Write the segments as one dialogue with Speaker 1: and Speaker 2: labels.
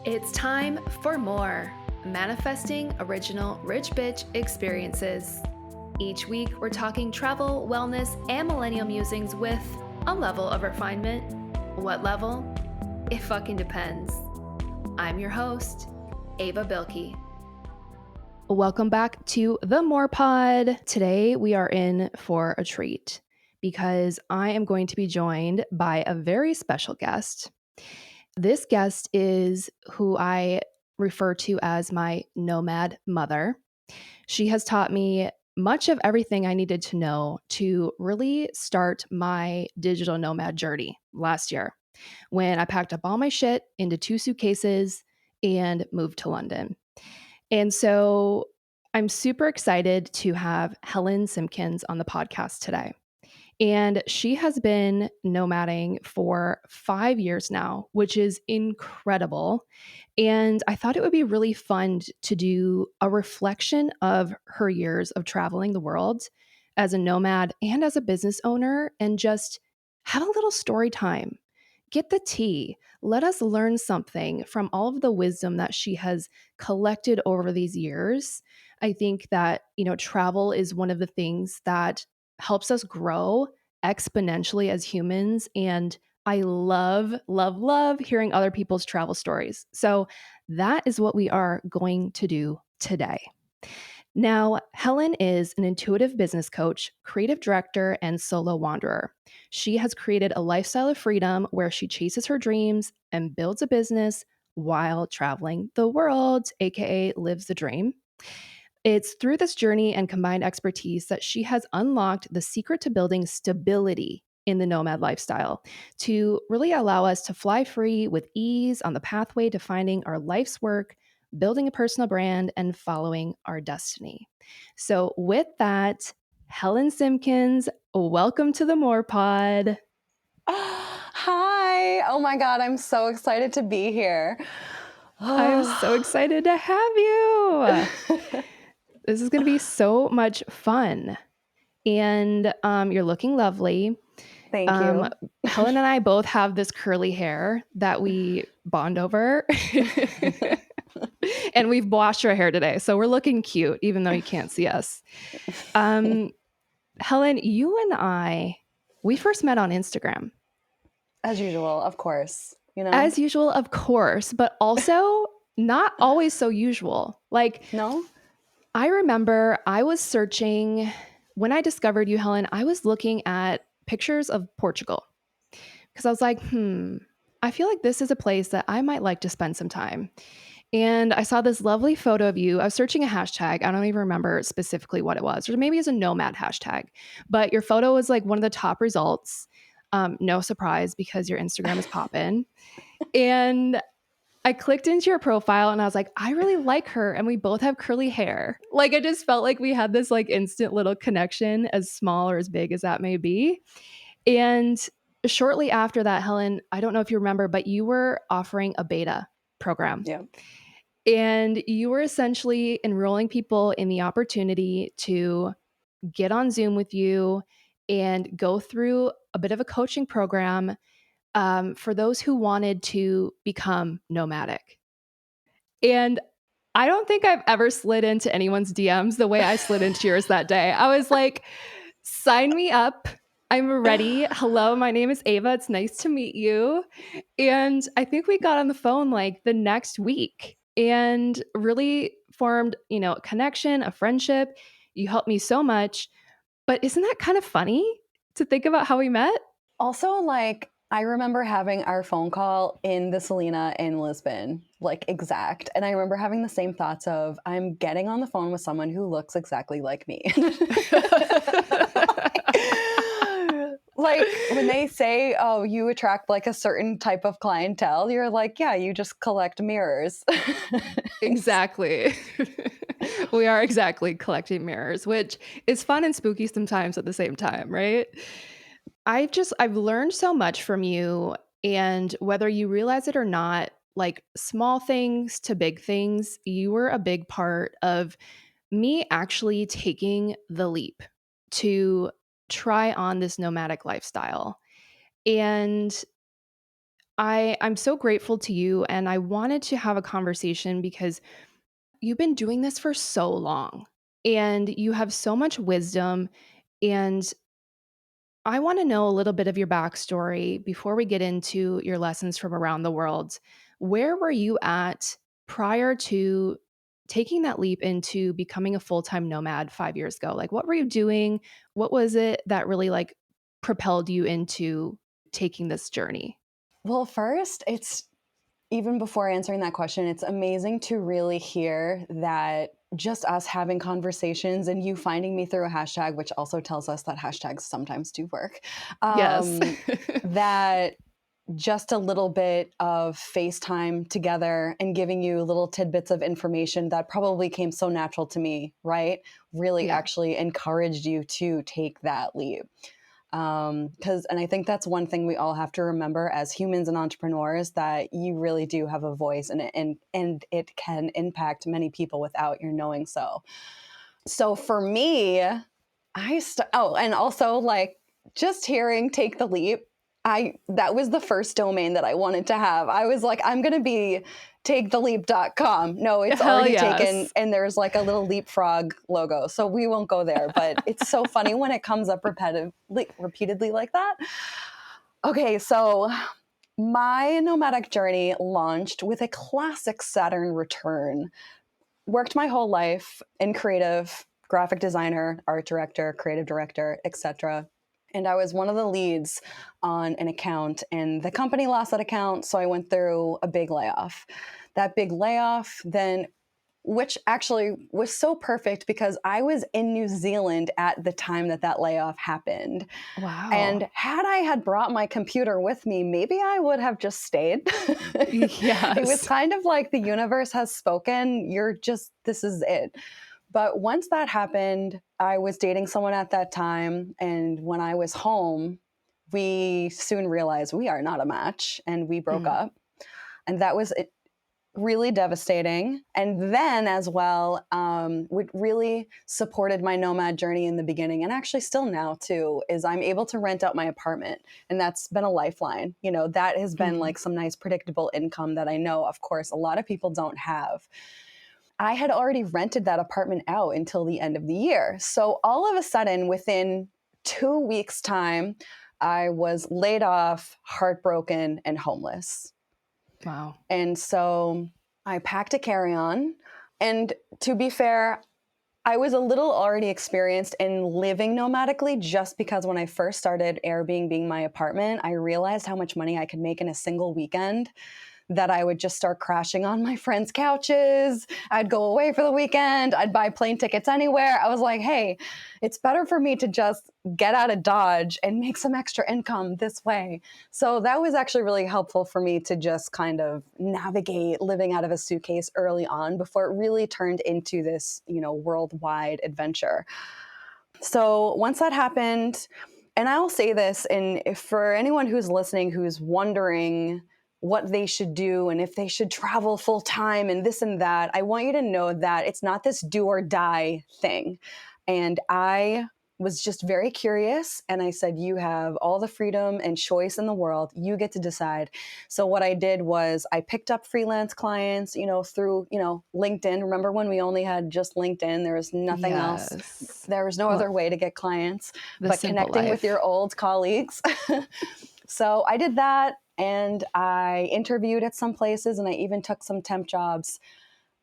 Speaker 1: It's time for more Manifesting Original Rich Bitch Experiences. Each week, we're talking travel, wellness, and millennial musings with a level of refinement. What level? It fucking depends. I'm your host, Ava Bilkey. Welcome back to the More Pod. Today, we are in for a treat because I am going to be joined by a very special guest. This guest is who I refer to as my nomad mother. She has taught me much of everything I needed to know to really start my digital nomad journey last year when I packed up all my shit into 2 suitcases and moved to London. And so I'm super excited to have Helen Simkins on the podcast today. And she has been nomading for 5 years now, which is incredible. And I thought it would be really fun to do a reflection of her years of traveling the world as a nomad and as a business owner, and just have a little story time. Get the tea. Let us learn something from all of the wisdom that she has collected over these years. I think that, travel is one of the things that helps us grow exponentially as humans. And I love, love, love hearing other people's travel stories. So that is what we are going to do today. Now, Helen is an intuitive business coach, creative director, and solo wanderer. She has created a lifestyle of freedom where she chases her dreams and builds a business while traveling the world, aka lives the dream. It's through this journey and combined expertise that she has unlocked the secret to building stability in the nomad lifestyle to really allow us to fly free with ease on the pathway to finding our life's work, building a personal brand, and following our destiny. So, with that, Helen Simkins, welcome to the More Pod.
Speaker 2: Hi. Oh my God. I'm so excited to be here.
Speaker 1: I'm so excited to have you. This is going to be so much fun. And you're looking lovely.
Speaker 2: Thank you.
Speaker 1: Helen and I both have this curly hair that we bond over. And we've washed our hair today. So we're looking cute, even though you can't see us. Helen, you and I, we first met on Instagram.
Speaker 2: As usual, of course.
Speaker 1: As usual, of course, but also not always so usual.
Speaker 2: No?
Speaker 1: I remember I was searching, when I discovered you, Helen, I was looking at pictures of Portugal because I was like, I feel like this is a place that I might like to spend some time. And I saw this lovely photo of you. I was searching a hashtag. I don't even remember specifically what it was, or maybe it's a nomad hashtag, but your photo was like one of the top results. No surprise because your Instagram is popping. And I clicked into your profile and I was like, I really like her. And we both have curly hair. I just felt like we had this instant little connection, as small or as big as that may be. And shortly after that, Helen, I don't know if you remember, but you were offering a beta program.
Speaker 2: Yeah.
Speaker 1: And you were essentially enrolling people in the opportunity to get on Zoom with you and go through a bit of a coaching program for those who wanted to become nomadic. And I don't think I've ever slid into anyone's DMs the way I slid into yours that day. I was like, sign me up. I'm ready. Hello, my name is Ava. It's nice to meet you. And I think we got on the phone the next week and really formed, a connection, a friendship. You helped me so much. But isn't that kind of funny to think about how we met?
Speaker 2: Also, I remember having our phone call in the Selena in Lisbon, exact. And I remember having the same thoughts of, I'm getting on the phone with someone who looks exactly like me. When they say, oh, you attract a certain type of clientele, you're like, yeah, you just collect mirrors.
Speaker 1: Exactly. We are exactly collecting mirrors, which is fun and spooky sometimes at the same time, right? I've learned so much from you, and whether you realize it or not, small things to big things, you were a big part of me actually taking the leap to try on this nomadic lifestyle. And I'm so grateful to you, and I wanted to have a conversation because you've been doing this for so long and you have so much wisdom. And I want to know a little bit of your backstory before we get into your lessons from around the world. Where were you at prior to taking that leap into becoming a full-time nomad 5 years ago? Like, what were you doing? What was it that really like propelled you into taking this journey?
Speaker 2: Well, first, it's even before answering that question, it's amazing to really hear that just us having conversations and you finding me through a hashtag, which also tells us that hashtags sometimes do work.
Speaker 1: Yes.
Speaker 2: That just a little bit of FaceTime together and giving you little tidbits of information that probably came so natural to me, right? Really
Speaker 1: Yeah.
Speaker 2: actually encouraged you to take that leap. And I think that's one thing we all have to remember as humans and entrepreneurs, that you really do have a voice, and it can impact many people without your knowing so. So for me, and also like just hearing Take the Leap, I that was the first domain that I wanted to have. I was like, I'm gonna be taketheleap.com. No, it's
Speaker 1: Hell
Speaker 2: already taken,
Speaker 1: yes.
Speaker 2: and there's like a little leapfrog logo. So we won't go there. But it's so funny when it comes up repeatedly like that. Okay, so my nomadic journey launched with a classic Saturn return. Worked my whole life in creative, graphic designer, art director, creative director, etc. And I was one of the leads on an account, and the company lost that account, so I went through a big layoff. That big layoff then, which actually was so perfect because I was in New Zealand at the time that that layoff happened.
Speaker 1: Wow.
Speaker 2: And had I had brought my computer with me, maybe I would have just stayed. It was
Speaker 1: Yes.
Speaker 2: kind of like the universe has spoken. This is it. But once that happened, I was dating someone at that time. And when I was home, we soon realized we are not a match and we broke
Speaker 1: Mm.
Speaker 2: up. And that was really devastating. And then, as well, what really supported my nomad journey in the beginning, and actually still now too, is I'm able to rent out my apartment. And that's been a lifeline. That has been
Speaker 1: Mm.
Speaker 2: like some nice predictable income that I know, of course, a lot of people don't have. I had already rented that apartment out until the end of the year. So all of a sudden, within 2 weeks' time, I was laid off, heartbroken, and homeless.
Speaker 1: Wow.
Speaker 2: And so I packed a carry on. And to be fair, I was a little already experienced in living nomadically, just because when I first started Airbnb being my apartment, I realized how much money I could make in a single weekend, that I would just start crashing on my friends' couches. I'd go away for the weekend. I'd buy plane tickets anywhere. I was like, hey, it's better for me to just get out of Dodge and make some extra income this way. So that was actually really helpful for me to just kind of navigate living out of a suitcase early on before it really turned into this, worldwide adventure. So once that happened, and I'll say this, and if for anyone who's listening who's wondering what they should do and if they should travel full time and this and that, I want you to know that it's not this do or die thing. And I was just very curious, and I said, you have all the freedom and choice in the world. You get to decide. So what I did was I picked up freelance clients, through, LinkedIn. Remember when we only had just LinkedIn? There was nothing else.
Speaker 1: Yes.
Speaker 2: There was no
Speaker 1: Well,
Speaker 2: other way to get clients
Speaker 1: the
Speaker 2: but
Speaker 1: simple
Speaker 2: connecting with
Speaker 1: life.
Speaker 2: your old colleagues. So I did that, and I interviewed at some places, and I even took some temp jobs.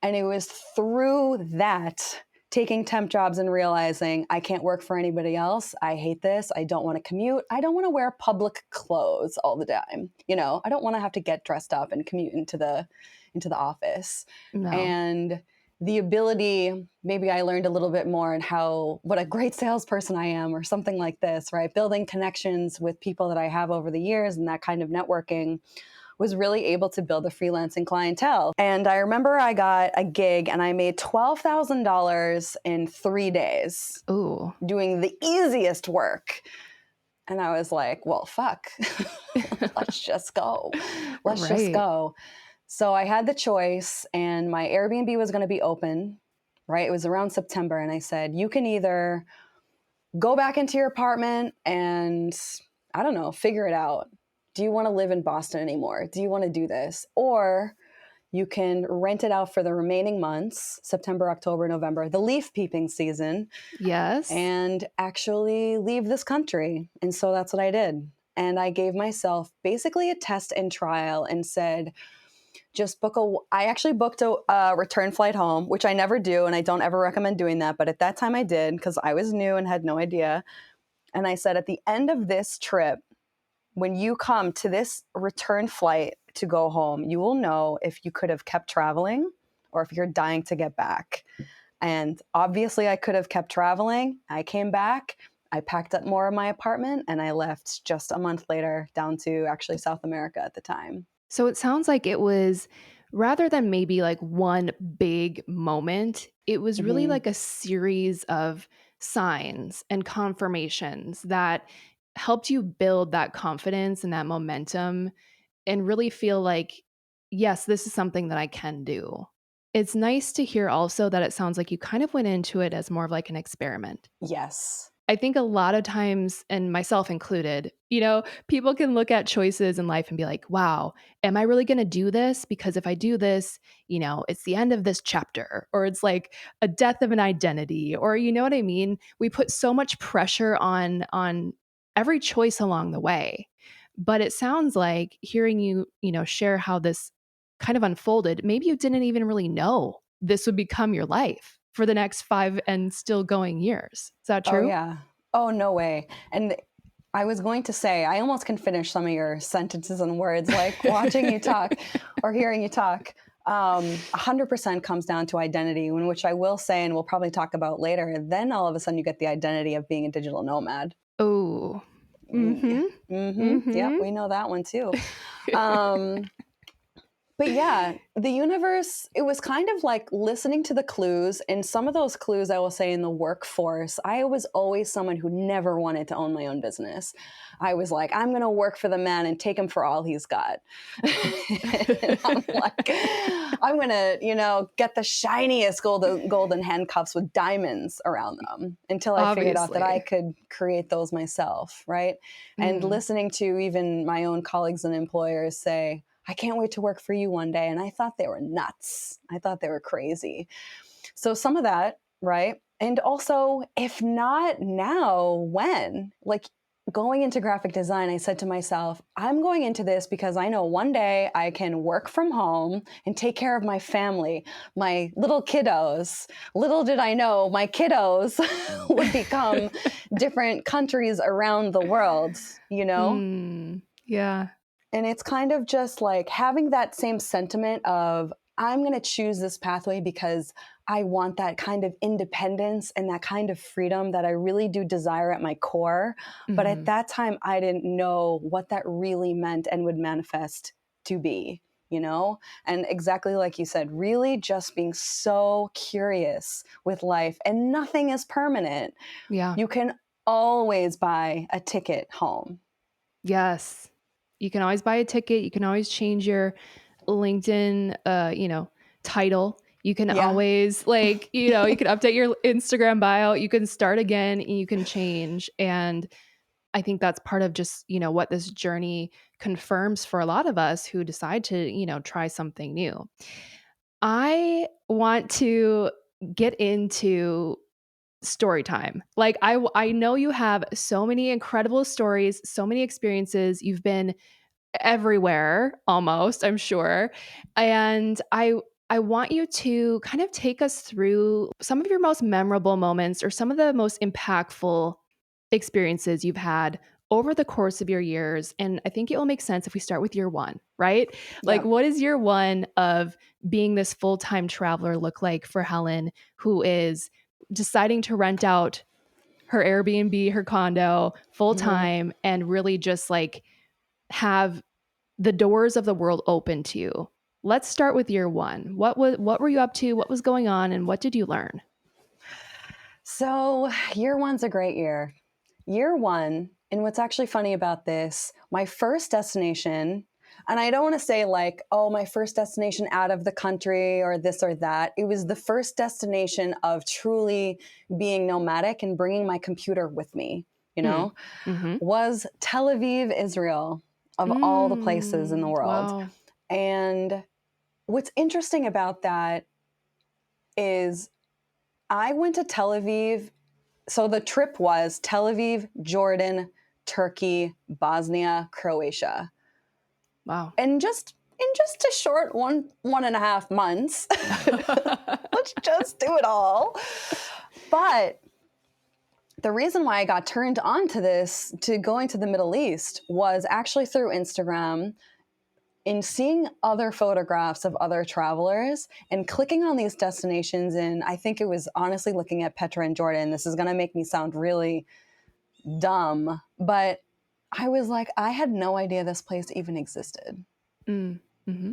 Speaker 2: And it was through that, taking temp jobs and realizing I can't work for anybody else. I hate this. I don't want to commute. I don't want to wear public clothes all the time. I don't want to have to get dressed up and commute into the office.
Speaker 1: No.
Speaker 2: And the ability, maybe I learned a little bit more in what a great salesperson I am, or something like this, right? Building connections with people that I have over the years, and that kind of networking was really able to build a freelancing clientele. And I remember I got a gig and I made $12,000 in 3 days
Speaker 1: Ooh.
Speaker 2: doing the easiest work. And I was like, well, fuck, let's just go. Let's just
Speaker 1: Right.
Speaker 2: go. So I had the choice, and my Airbnb was going to be open, right? It was around September. And I said, you can either go back into your apartment and, I don't know, figure it out. do you want to live in Boston anymore? Do you want to do this? Or you can rent it out for the remaining months, September, October, November, the leaf peeping season,
Speaker 1: Yes.
Speaker 2: and actually leave this country. And so that's what I did. And I gave myself basically a test and trial and said, I actually booked a return flight home, which I never do. And I don't ever recommend doing that. But at that time I did, because I was new and had no idea. And I said, at the end of this trip, when you come to this return flight to go home, you will know if you could have kept traveling or if you're dying to get back. And obviously I could have kept traveling. I came back, I packed up more of my apartment, and I left just a month later down to actually South America at the time.
Speaker 1: So it sounds like it was, rather than maybe like one big moment, it was really
Speaker 2: Mm-hmm.
Speaker 1: like a series of signs and confirmations that helped you build that confidence and that momentum and really feel like, yes, this is something that I can do. It's nice to hear also that it sounds like you kind of went into it as more of like an experiment.
Speaker 2: Yes.
Speaker 1: I think a lot of times, and myself included, people can look at choices in life and be like, wow, am I really going to do this? Because if I do this, it's the end of this chapter, or it's like a death of an identity, or you know what I mean? We put so much pressure on every choice along the way. But it sounds like hearing you, share how this kind of unfolded, maybe you didn't even really know this would become your life for the next 5 and still going years. Is that
Speaker 2: Oh,
Speaker 1: true?
Speaker 2: yeah. Oh, no way. And I was going to say, I almost can finish some of your sentences and words, like watching you talk or hearing you talk. 100% comes down to identity, in which I will say, and we'll probably talk about later, then all of a sudden you get the identity of being a digital nomad.
Speaker 1: Oh.
Speaker 2: Yeah.
Speaker 1: Mhm.
Speaker 2: Yep,
Speaker 1: Mhm.
Speaker 2: we know that one too. Um, but yeah, the universe, it was kind of like listening to the clues. And some of those clues, I will say, in the workforce, I was always someone who never wanted to own my own business. I was like, I'm going to work for the man and take him for all he's got. And I'm like, I'm going to, get the shiniest golden handcuffs with diamonds around them until I figured out that I
Speaker 1: Obviously.
Speaker 2: could create those myself. Right. And
Speaker 1: Mm.
Speaker 2: listening to even my own colleagues and employers say, I can't wait to work for you one day. And I thought they were nuts. I thought they were crazy. So some of that, right? And also, if not now, when? Like going into graphic design, I said to myself, I'm going into this because I know one day I can work from home and take care of my family, my little kiddos. Little did I know my kiddos would become different countries around the world, you know?
Speaker 1: Mm. Yeah.
Speaker 2: And it's kind of just like having that same sentiment of, I'm going to choose this pathway because I want that kind of independence and that kind of freedom that I really do desire at my core. But at
Speaker 1: Mhm.
Speaker 2: that time, I didn't know what that really meant and would manifest to be, And exactly like you said, really just being so curious with life, and nothing is permanent.
Speaker 1: Yeah.
Speaker 2: You can always buy a ticket home.
Speaker 1: Yes. You can always buy a ticket. You can always change your LinkedIn, title. You can
Speaker 2: Yeah.
Speaker 1: always you can update your Instagram bio. You can start again and you can change. And I think that's part of just, what this journey confirms for a lot of us who decide to, try something new. I want to get into story time. Like I know you have so many incredible stories, so many experiences. You've been everywhere almost, I'm sure. And I want you to kind of take us through some of your most memorable moments or some of the most impactful experiences you've had over the course of your years. And I think it will make sense if we start with year one, right? Like,
Speaker 2: Yep.
Speaker 1: what is year one of being this full time traveler look like for Helen, who is deciding to rent out her Airbnb, her condo full
Speaker 2: Mhm.
Speaker 1: time, and really just like have the doors of the world open to you? Let's start with year one. What were you up to? What was going on, and what did you learn?
Speaker 2: So, year one's a great year. Year one, and what's actually funny about this, my first destination, and I don't want to say like, oh, my first destination out of the country or this or that. It was the first destination of truly being nomadic and bringing my computer with me,
Speaker 1: Mm. Mm-hmm.
Speaker 2: was Tel Aviv, Israel. of all the places in the world.
Speaker 1: Wow.
Speaker 2: And what's interesting about that is I went to Tel Aviv. So the trip was Tel Aviv, Jordan, Turkey, Bosnia, Croatia.
Speaker 1: Wow.
Speaker 2: And just in just a short 1.5 months, let's just do it all. But the reason why I got turned on to this, to going to the Middle East, was actually through Instagram, in seeing other photographs of other travelers and clicking on these destinations. And I think it was honestly looking at Petra and Jordan. This is going to make me sound really dumb, but I was like, I had no idea this place even existed.
Speaker 1: Mm-hmm.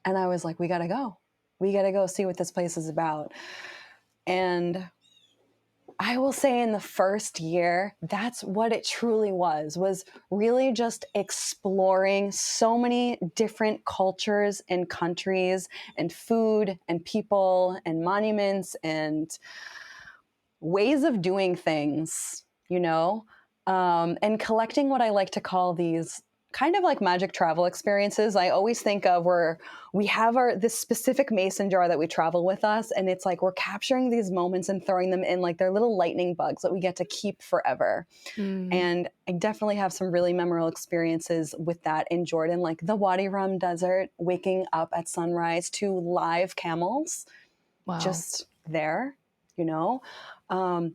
Speaker 2: And I was like, we got to go. We got to go see what this place is about. And I will say in the first year, that's what it truly was really just exploring so many different cultures and countries and food and people and monuments and ways of doing things, and collecting what I like to call these kind of like magic travel experiences. I always think of where we have this specific mason jar that we travel with us, and it's like we're capturing these moments and throwing them in like they're little lightning bugs that we get to keep forever. And I definitely have some really memorable experiences with that in Jordan, like the Wadi Rum Desert, waking up at sunrise to live camels.
Speaker 1: Wow.
Speaker 2: Just there,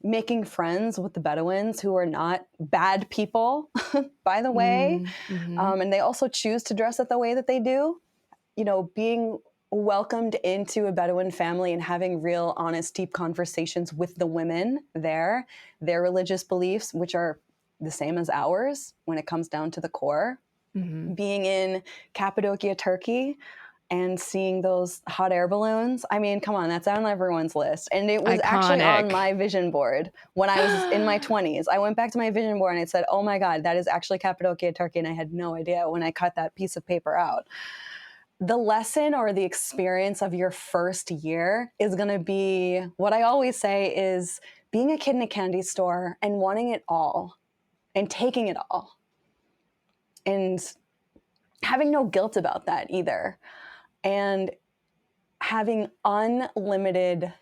Speaker 2: making friends with the Bedouins, who are not bad people, by the way. And they also choose to dress it the way that they do. Being welcomed into a Bedouin family and having real, honest, deep conversations with the women there, their religious beliefs, which are the same as ours when it comes down to the core. Being in Cappadocia, Turkey, and seeing those hot air balloons. I mean, come on, that's on everyone's list. And it was actually on my vision board when I was in my 20s. I went back to my vision board and it said, oh my God, that is actually Cappadocia, Turkey. And I had no idea when I cut that piece of paper out. The lesson or the experience of your first year is going to be, what I always say is, being a kid in a candy store and wanting it all and taking it all. And having no guilt about that either. And having unlimited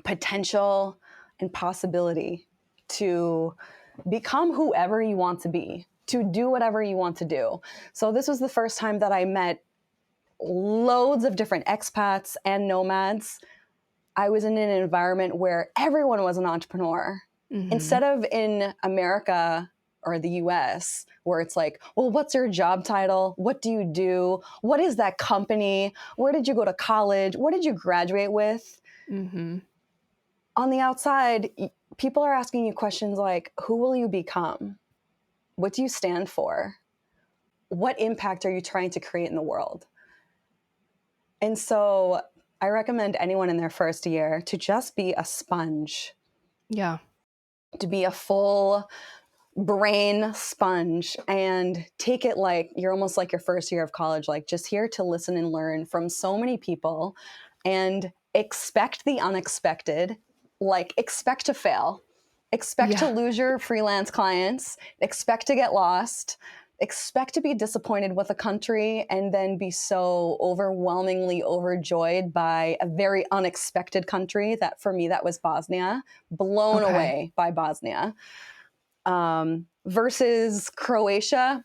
Speaker 2: potential and possibility to become whoever you want to be, to do whatever you want to do. So this was the first time that I met loads of different expats and nomads. I was in an environment where everyone was an entrepreneur. Instead of in America or the US, where it's like, well, what's your job title? What do you do? What is that company? Where did you go to college? What did you graduate with? On the outside, people are asking you questions like, who will you become? What do you stand for? What impact are you trying to create in the world? And so I recommend anyone in their first year to just be a sponge.
Speaker 1: Yeah.
Speaker 2: To be a full brain sponge and take it like you're almost like your first year of college, like just here to listen and learn from so many people and expect the unexpected, like expect to fail, expect to lose your freelance clients, expect to get lost, expect to be disappointed with a country, and then be so overwhelmingly overjoyed by a very unexpected country. That for me, that was Bosnia, blown away by Bosnia. Versus Croatia.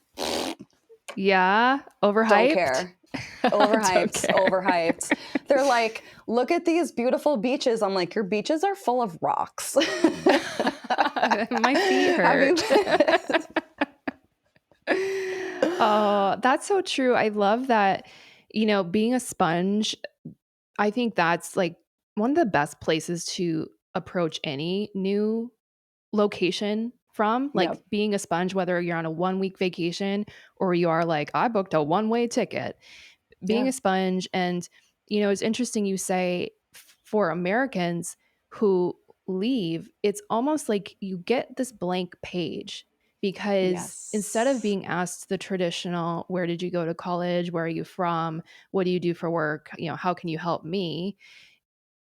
Speaker 1: Yeah. Overhyped.
Speaker 2: Don't care. Overhyped. They're like, look at these beautiful beaches. I'm like, your beaches are full of rocks.
Speaker 1: My feet hurt. Oh, that's so true. I love that, being a sponge, I think that's like one of the best places to approach any new location from, like being a sponge, whether you're on a 1-week vacation or you are like, I booked a one-way ticket, being a sponge. And, it's interesting you say for Americans who leave, it's almost like you get this blank page because instead of being asked the traditional, where did you go to college? Where are you from? What do you do for work? How can you help me?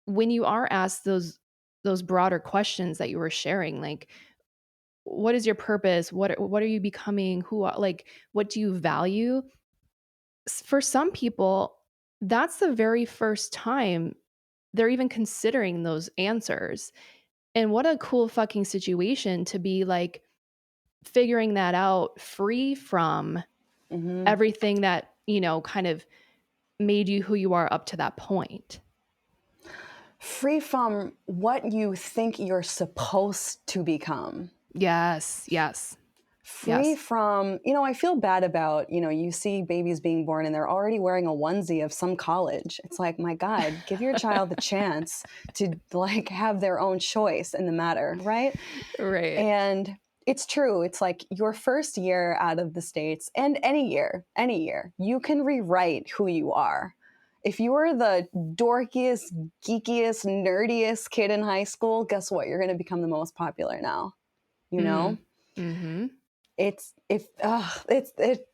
Speaker 1: When you are asked those broader questions that you were sharing, like, what is your purpose? What are you becoming? Like, what do you value? For some people, that's the very first time they're even considering those answers. And what a cool fucking situation to be like figuring that out free from
Speaker 2: Hmm.
Speaker 1: everything that, kind of made you who you are up to that point.
Speaker 2: Free from what you think you're supposed to become.
Speaker 1: Yes, yes,
Speaker 2: Free
Speaker 1: yes.
Speaker 2: from, I feel bad about, you see babies being born and they're already wearing a onesie of some college. It's like, my God, give your child the chance to like have their own choice in the matter, right?
Speaker 1: Right.
Speaker 2: And it's true. It's like your first year out of the States, and any year, you can rewrite who you are. If you were the dorkiest, geekiest, nerdiest kid in high school, guess what? You're going to become the most popular now, you
Speaker 1: Mm.
Speaker 2: know?
Speaker 1: Mm-hmm.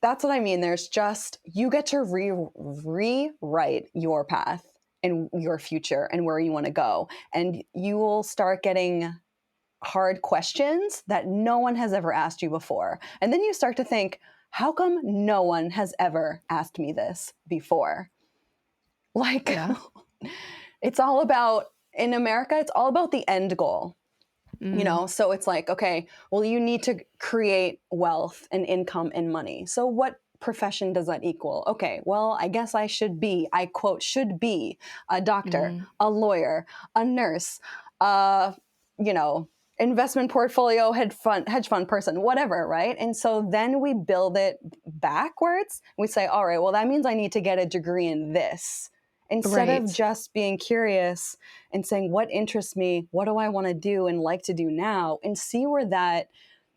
Speaker 2: That's what I mean. There's just, you get to rewrite your path and your future and where you want to go. And you will start getting hard questions that no one has ever asked you before. And then you start to think, how come no one has ever asked me this before? Like,
Speaker 1: Yeah.
Speaker 2: it's all about, in America, it's all about the end goal.
Speaker 1: Mm.
Speaker 2: So it's like, okay, well, you need to create wealth and income and money. So what profession does that equal? Okay, well, I guess I quote, should be a doctor,
Speaker 1: Mm.
Speaker 2: a lawyer, a nurse, you know, investment portfolio hedge fund person, whatever, right? And so then we build it backwards. We say, all right, well, that means I need to get a degree in this, instead of
Speaker 1: Right.
Speaker 2: just being curious and saying, what interests me? What do I want to do and like to do now? And see where that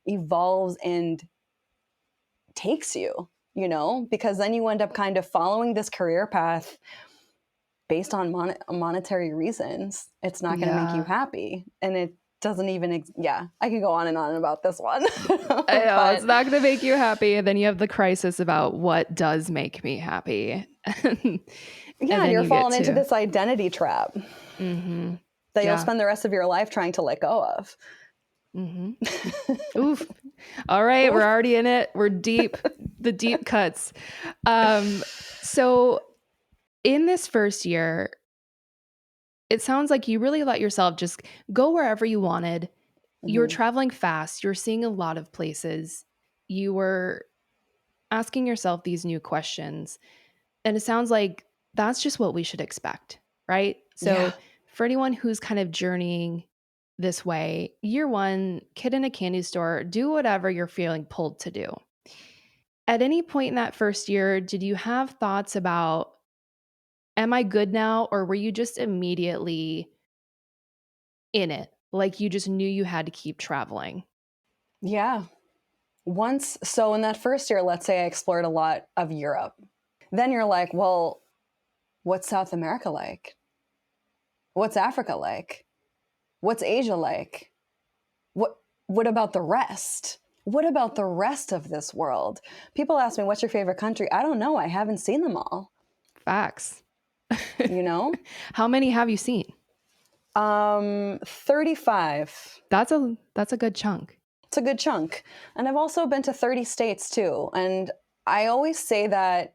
Speaker 2: evolves and takes you, because then you end up kind of following this career path based on monetary reasons. It's not going to make you
Speaker 1: Yeah.
Speaker 2: happy. And it doesn't even, yeah, I could go on and on about this one.
Speaker 1: I know it's
Speaker 2: But
Speaker 1: not going to make you happy. And then you have the crisis about what does make me happy. And
Speaker 2: yeah, and
Speaker 1: then
Speaker 2: you're
Speaker 1: you get
Speaker 2: falling into
Speaker 1: to,
Speaker 2: this identity trap
Speaker 1: mm-hmm.
Speaker 2: that you'll
Speaker 1: Yeah.
Speaker 2: spend the rest of your life trying to let go of.
Speaker 1: Mm-hmm. Oof. All right. We're
Speaker 2: Oof.
Speaker 1: already in it. We're deep, the deep cuts. So in this first year, it sounds like you really let yourself just go wherever you wanted. You were
Speaker 2: Mhm.
Speaker 1: traveling fast. You're seeing a lot of places. You were asking yourself these new questions. And it sounds like that's just what we should expect, right?
Speaker 2: Yeah.
Speaker 1: So, for anyone who's kind of journeying this way, year one, kid in a candy store, do whatever you're feeling pulled to do. At any point in that first year, did you have thoughts about, am I good now? Or were you just immediately in it? Like you just knew you had to keep traveling?
Speaker 2: Yeah. So in that first year, let's say I explored a lot of Europe. Then you're like, well, what's South America like? What's Africa like? What's Asia like? What what about the rest? What about the rest of this world? People ask me, what's your favorite country? I don't know. I haven't seen them all,
Speaker 1: Facts.
Speaker 2: you know?
Speaker 1: How many have you seen?
Speaker 2: 35.
Speaker 1: That's a good chunk.
Speaker 2: It's a good chunk. And I've also been to 30 states too. And I always say that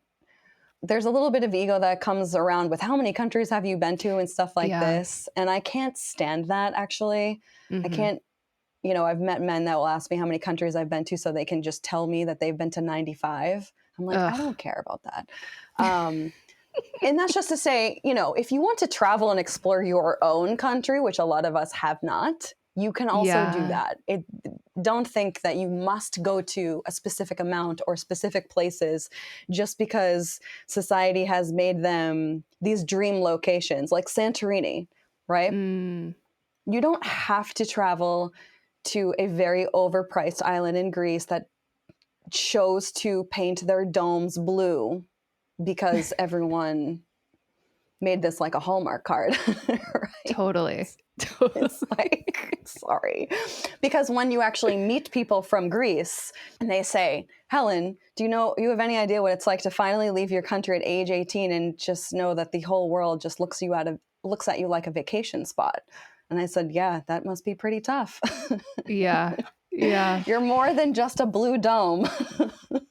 Speaker 2: there's a little bit of ego that comes around with how many countries have you been to and stuff like
Speaker 1: Yeah.
Speaker 2: this. And I can't stand that, actually. I
Speaker 1: Mm-hmm.
Speaker 2: can't, I've met men that will ask me how many countries I've been to so they can just tell me that they've been to 95. I'm like, I
Speaker 1: Ugh.
Speaker 2: don't care about that. And that's just to say, if you want to travel and explore your own country, which a lot of us have not, you can also do
Speaker 1: Yeah.
Speaker 2: that. Don't think that you must go to a specific amount or specific places just because society has made them these dream locations, like Santorini, right?
Speaker 1: Mm.
Speaker 2: You don't have to travel to a very overpriced island in Greece that chose to paint their domes blue because everyone made this like a Hallmark card, right?
Speaker 1: Totally.
Speaker 2: It's like, sorry. Because when you actually meet people from Greece and they say, Helen, you have any idea what it's like to finally leave your country at age 18 and just know that the whole world just looks at you like a vacation spot? And I said, yeah, that must be pretty tough.
Speaker 1: Yeah. Yeah.
Speaker 2: You're more than just a blue dome.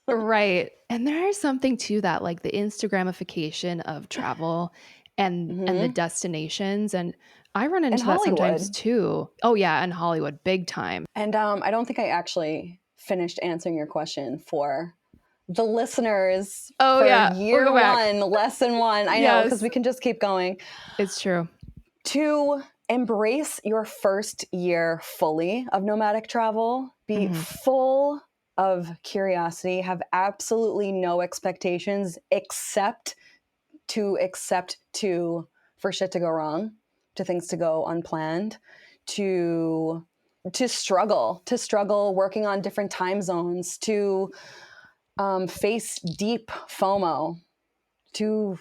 Speaker 1: Right. And there is something to that, like the Instagramification of travel and the
Speaker 2: Hmm.
Speaker 1: destinations. And I run
Speaker 2: In
Speaker 1: into that sometimes
Speaker 2: Hollywood.
Speaker 1: too. Oh yeah, in Hollywood, big time.
Speaker 2: And I don't think I actually finished answering your question for the listeners
Speaker 1: Oh
Speaker 2: for
Speaker 1: yeah, we'll
Speaker 2: year
Speaker 1: go back.
Speaker 2: one, lesson one. I know, because
Speaker 1: Yes,
Speaker 2: we can just keep going.
Speaker 1: it's true.
Speaker 2: To embrace your first year fully of nomadic travel, be
Speaker 1: Mhm.
Speaker 2: full of curiosity, have absolutely no expectations except to for shit to go wrong, to things to go unplanned, to struggle working on different time zones, to face deep FOMO, to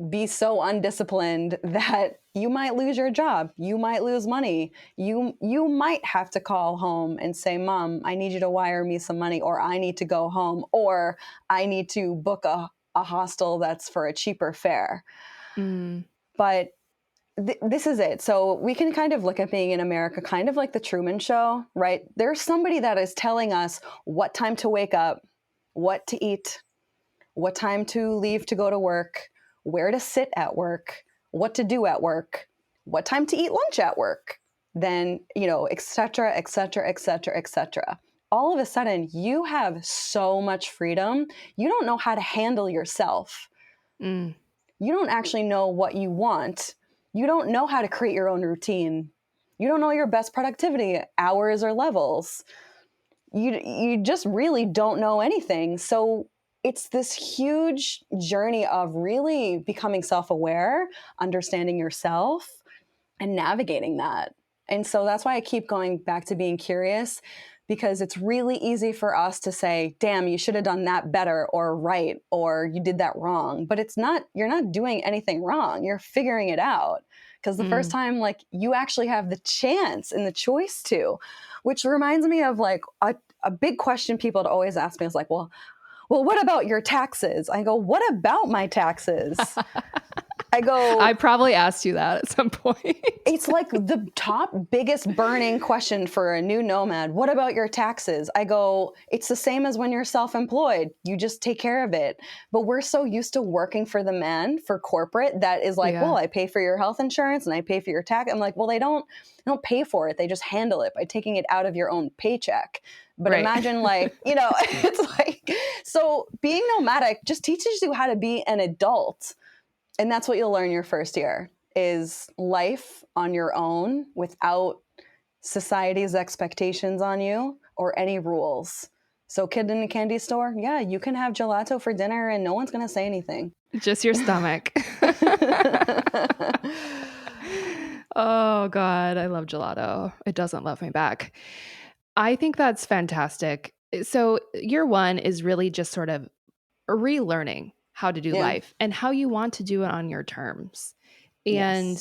Speaker 2: be so undisciplined that you might lose your job, you might lose money, you might have to call home and say, Mom, I need you to wire me some money, or I need to go home, or I need to book a hostel that's for a cheaper fare.
Speaker 1: Mm.
Speaker 2: But this is it. So we can kind of look at being in America kind of like the Truman Show, right? There's somebody that is telling us what time to wake up, what to eat, what time to leave to go to work, where to sit at work, what to do at work, what time to eat lunch at work, then, et cetera, et cetera, et cetera, et cetera. All of a sudden, you have so much freedom. You don't know how to handle yourself.
Speaker 1: Mm.
Speaker 2: You don't actually know what you want. You don't know how to create your own routine. You don't know your best productivity hours or levels. You just really don't know anything. So it's this huge journey of really becoming self-aware, understanding yourself, and navigating that. And so that's why I keep going back to being curious, because it's really easy for us to say, damn, you should have done that better, or right, or you did that wrong. But it's not, you're not doing anything wrong. You're figuring it out. Because the first
Speaker 1: Mm.
Speaker 2: time, like, you actually have the chance and the choice to, which reminds me of like a big question people would always ask me is like, well, what about your taxes? I go, what about my taxes? I
Speaker 1: I
Speaker 2: go,
Speaker 1: probably asked you that at some point.
Speaker 2: it's like the top biggest burning question for a new nomad. What about your taxes? I go, it's the same as when you're self-employed. You just take care of it. But we're so used to working for the man, for corporate, that is like,
Speaker 1: Yeah.
Speaker 2: well, I pay for your health insurance and I pay for your tax. I'm like, well, they don't pay for it. They just handle it by taking it out of your own paycheck. But
Speaker 1: Right.
Speaker 2: imagine, like, it's like, so being nomadic just teaches you how to be an adult. And that's what you'll learn your first year, is life on your own without society's expectations on you or any rules. So kid in a candy store, yeah, you can have gelato for dinner and no one's going to say anything.
Speaker 1: Just your stomach. Oh God, I love gelato. It doesn't love me back. I think that's fantastic. So year one is really just sort of relearning how to do
Speaker 2: Yeah.
Speaker 1: life and how you want to do it on your terms. And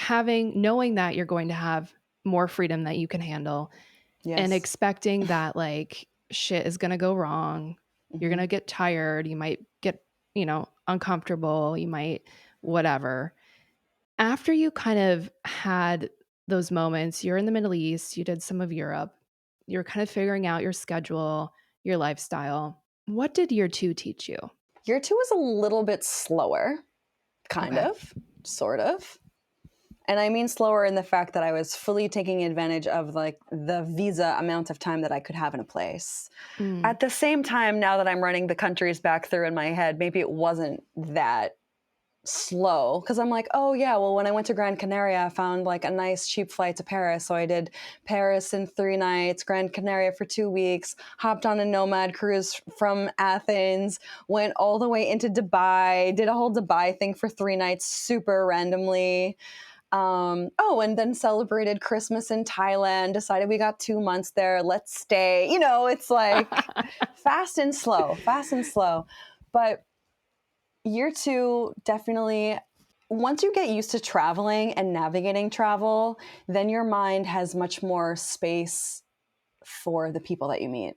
Speaker 2: Yes.
Speaker 1: knowing that you're going to have more freedom that you can handle, and
Speaker 2: Yes.
Speaker 1: expecting that like shit is going to go wrong. You're going
Speaker 2: Hmm.
Speaker 1: to get tired. You might get, uncomfortable. You might, whatever. After you kind of had those moments, you're in the Middle East, you did some of Europe, you're kind of figuring out your schedule, your lifestyle. What did year two teach you?
Speaker 2: Year two was a little bit slower, kind
Speaker 1: Okay.
Speaker 2: of, sort of. And I mean slower in the fact that I was fully taking advantage of like the visa amount of time that I could have in a place.
Speaker 1: Mm.
Speaker 2: At the same time, now that I'm running the countries back through in my head, maybe it wasn't that slow, because I'm like, oh yeah, well, when I went to Gran Canaria, I found like a nice cheap flight to Paris. So I did Paris in 3 nights, Gran Canaria for 2 weeks, hopped on a nomad cruise from Athens, went all the way into Dubai, did a whole Dubai thing for 3 nights, super randomly. And then celebrated Christmas in Thailand, decided we got 2 months there, let's stay. It's like fast and slow, fast and slow. But year two, definitely, once you get used to traveling and navigating travel, then your mind has much more space for the people that you meet.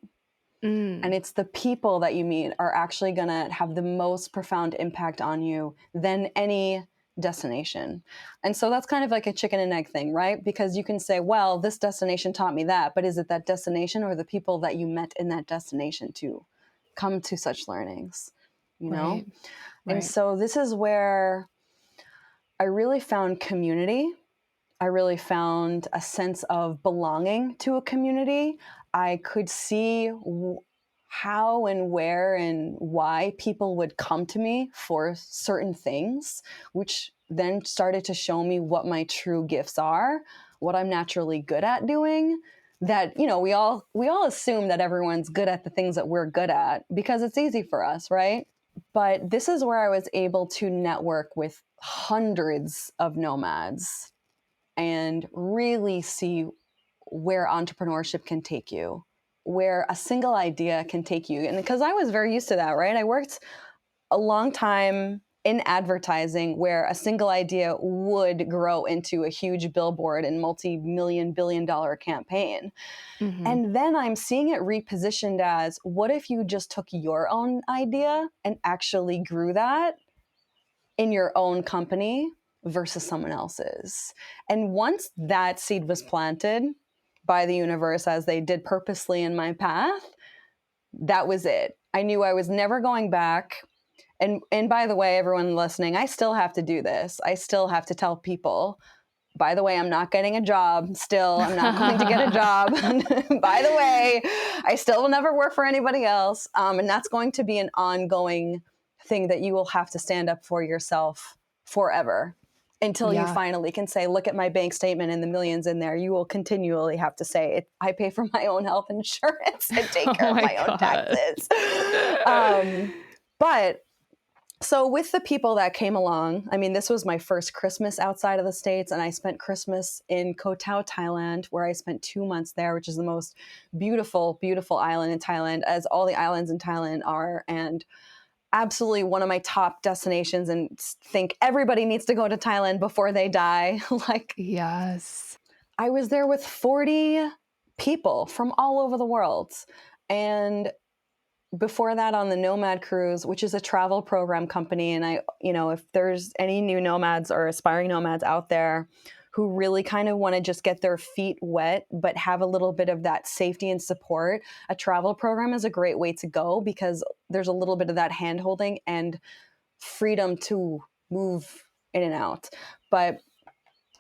Speaker 2: And
Speaker 1: Mm.
Speaker 2: it's the people that you meet are actually going to have the most profound impact on you than any destination. And so that's kind of like a chicken and egg thing, right? Because you can say, well, this destination taught me that, but is it that destination or the people that you met in that destination to come to such learnings, you know?
Speaker 1: Right.
Speaker 2: And
Speaker 1: Right.
Speaker 2: so this is where I really found community. I really found a sense of belonging to a community. I could see how and where and why people would come to me for certain things, which then started to show me what my true gifts are, what I'm naturally good at doing. That, you know, we all assume that everyone's good at the things that we're good at because it's easy for us, right? But this is where I was able to network with hundreds of nomads and really see where entrepreneurship can take you, where a single idea can take you. And because I was very used to that, right? I worked a long time in advertising where a single idea would grow into a huge billboard and multi-million billion dollar campaign.
Speaker 1: Mm-hmm.
Speaker 2: And then I'm seeing it repositioned as, what if you just took your own idea and actually grew that in your own company versus someone else's? And once that seed was planted by the universe, as they did purposely in my path, that was it. I knew I was never going back. And by the way, everyone listening, I still have to do this. I still have to tell people, by the way, I'm not getting a job still. I'm not going to get a job. By the way, I still will never work for anybody else. And that's going to be an ongoing thing that you will have to stand up for yourself forever until you
Speaker 1: Yeah.
Speaker 2: finally can say, look at my bank statement and the millions in there. You will continually have to say, I pay for my own health insurance and take
Speaker 1: Oh
Speaker 2: care of
Speaker 1: my
Speaker 2: my own
Speaker 1: God.
Speaker 2: taxes. But so with the people that came along, I mean, this was my first Christmas outside of the States, and I spent Christmas in Koh Tao, Thailand, where I spent 2 months there, which is the most beautiful, beautiful island in Thailand, as all the islands in Thailand are, and absolutely one of my top destinations, and think everybody needs to go to Thailand before they die. Like,
Speaker 1: Yes.
Speaker 2: I was there with 40 people from all over the world. And before that, on the Nomad Cruise, which is a travel program company. And if there's any new nomads or aspiring nomads out there who really kind of want to just get their feet wet, but have a little bit of that safety and support, a travel program is a great way to go because there's a little bit of that hand holding and freedom to move in and out. But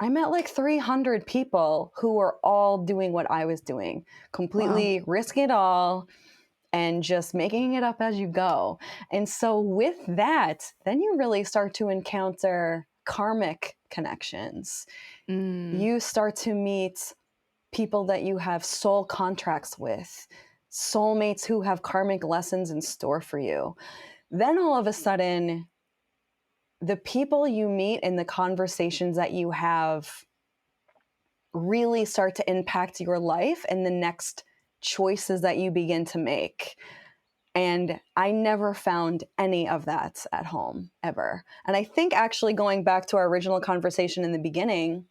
Speaker 2: I met like 300 people who were all doing what I was doing,
Speaker 1: Wow.
Speaker 2: completely risking it all and just making it up as you go. And so with that, then you really start to encounter karmic connections.
Speaker 1: Mm.
Speaker 2: You start to meet people that you have soul contracts with, soulmates who have karmic lessons in store for you. Then all of a sudden, the people you meet and the conversations that you have really start to impact your life and the next choices that you begin to make. And I never found any of that at home ever. And I think actually going back to our original conversation in the beginning,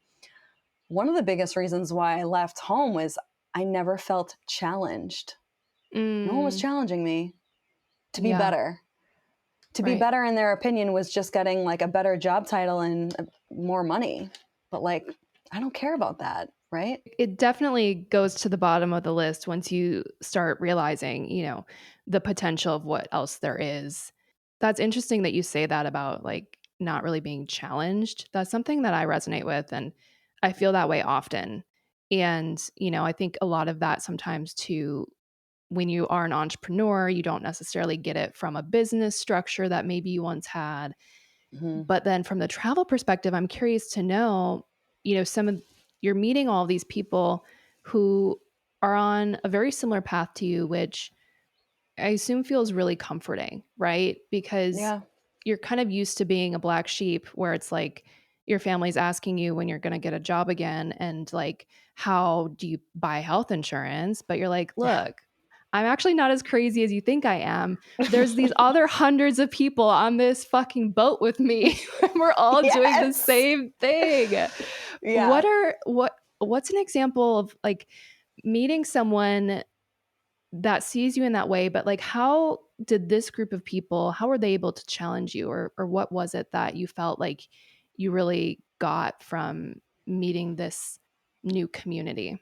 Speaker 2: one of the biggest reasons why I left home was I never felt challenged. No one was
Speaker 1: Mm.
Speaker 2: challenging me to be
Speaker 1: Yeah.
Speaker 2: better. To be
Speaker 1: Right.
Speaker 2: better in their opinion was just getting like a better job title and more money. But like, I don't care about that, right?
Speaker 1: It definitely goes to the bottom of the list once you start realizing, the potential of what else there is. That's interesting that you say that about like not really being challenged. That's something that I resonate with and I feel that way often. And, I think a lot of that sometimes too, when you are an entrepreneur, you don't necessarily get it from a business structure that maybe you once had.
Speaker 2: Mm-hmm.
Speaker 1: But then from the travel perspective, I'm curious to know, some of you're meeting all these people who are on a very similar path to you, which I assume feels really comforting, right? Because
Speaker 2: Yeah.
Speaker 1: you're kind of used to being a black sheep where it's like your family's asking you when you're going to get a job again and like, how do you buy health insurance? But you're like,
Speaker 2: Yeah.
Speaker 1: look, I'm actually not as crazy as you think I am. There's these other hundreds of people on this fucking boat with me. We're all doing the
Speaker 2: Yes.
Speaker 1: same thing.
Speaker 2: Yeah.
Speaker 1: What's an example of like meeting someone that sees you in that way, but like how did this group of people, how were they able to challenge you or what was it that you felt like you really got from meeting this new community?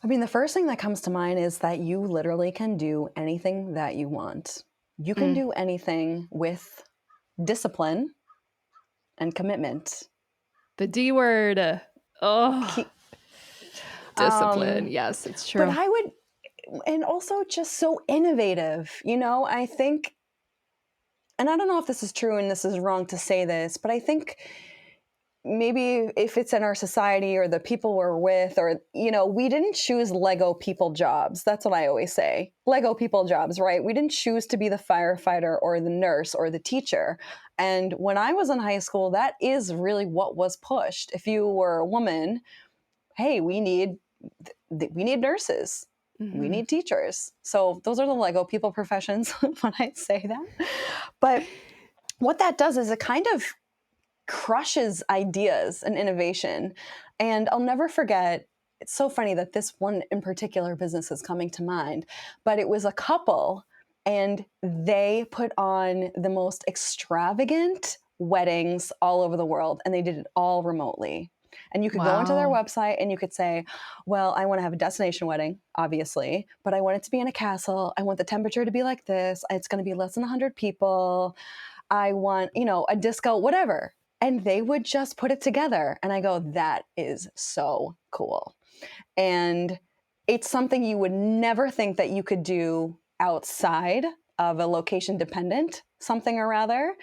Speaker 2: I mean, the first thing that comes to mind is that you literally can do anything that you want. You can
Speaker 1: Mm,
Speaker 2: do anything with discipline and commitment.
Speaker 1: the D word. Oh,
Speaker 2: Ke-
Speaker 1: discipline.
Speaker 2: Um,
Speaker 1: Yes, it's
Speaker 2: but
Speaker 1: true.
Speaker 2: I would, and also just so innovative. I think, and I don't know if this is true and this is wrong to say this, but I think maybe if it's in our society or the people we're with, or we didn't choose Lego people jobs. That's what I always say. Lego people jobs, right? We didn't choose to be the firefighter or the nurse or the teacher. And when I was in high school, that is really what was pushed. If you were a woman, hey, we need nurses, we
Speaker 1: Hmm.
Speaker 2: need teachers. So those are the Lego people professions when I say that. But what that does is it kind of crushes ideas and innovation. And I'll never forget, it's so funny that this one in particular business is coming to mind, but it was a couple and they put on the most extravagant weddings all over the world and they did it all remotely. And you could go into their
Speaker 1: Wow.
Speaker 2: website and you could say, well, I want to have a destination wedding, obviously, but I want it to be in a castle. I want the temperature to be like this. It's going to be less than 100 people. I want, a disco, whatever. And they would just put it together. And I go, that is so cool. And it's something you would never think that you could do outside of a location dependent something or rather.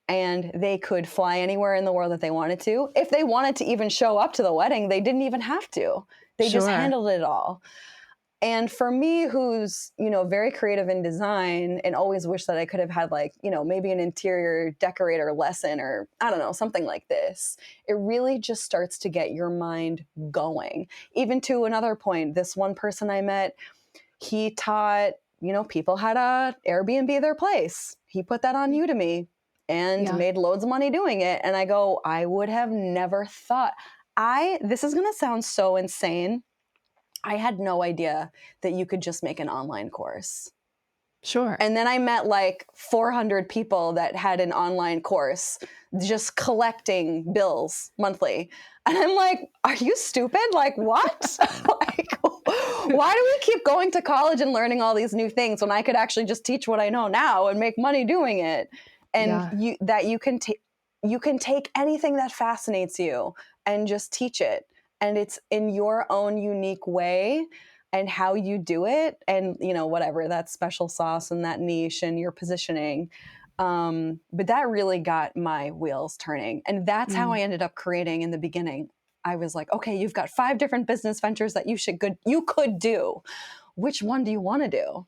Speaker 2: And they could fly anywhere in the world that they wanted to. If they wanted to even show up to the wedding, they didn't even have to. They just
Speaker 1: Sure.
Speaker 2: handled it all. And for me, who's, very creative in design and always wish that I could have had maybe an interior decorator lesson or I don't know, something like this, it really just starts to get your mind going. Even to another point, this one person I met, he taught, people how to Airbnb their place. He put that on Udemy and
Speaker 1: Yeah.
Speaker 2: made loads of money doing it. And I go, I would have never thought. This is going to sound so insane. I had no idea that you could just make an online course.
Speaker 1: Sure.
Speaker 2: And then I met like 400 people that had an online course just collecting bills monthly. And I'm like, are you stupid? Like, what? Like, why do we keep going to college and learning all these new things when I could actually just teach what I know now and make money doing it? And
Speaker 1: Yeah.
Speaker 2: you can take anything that fascinates you and just teach it. And it's in your own unique way and how you do it and whatever that special sauce and that niche and your positioning, but that really got my wheels turning and that's how
Speaker 1: Mm.
Speaker 2: I ended up creating in the beginning. I was like, okay, you've got 5 different business ventures that you could do. Which one do you want to do?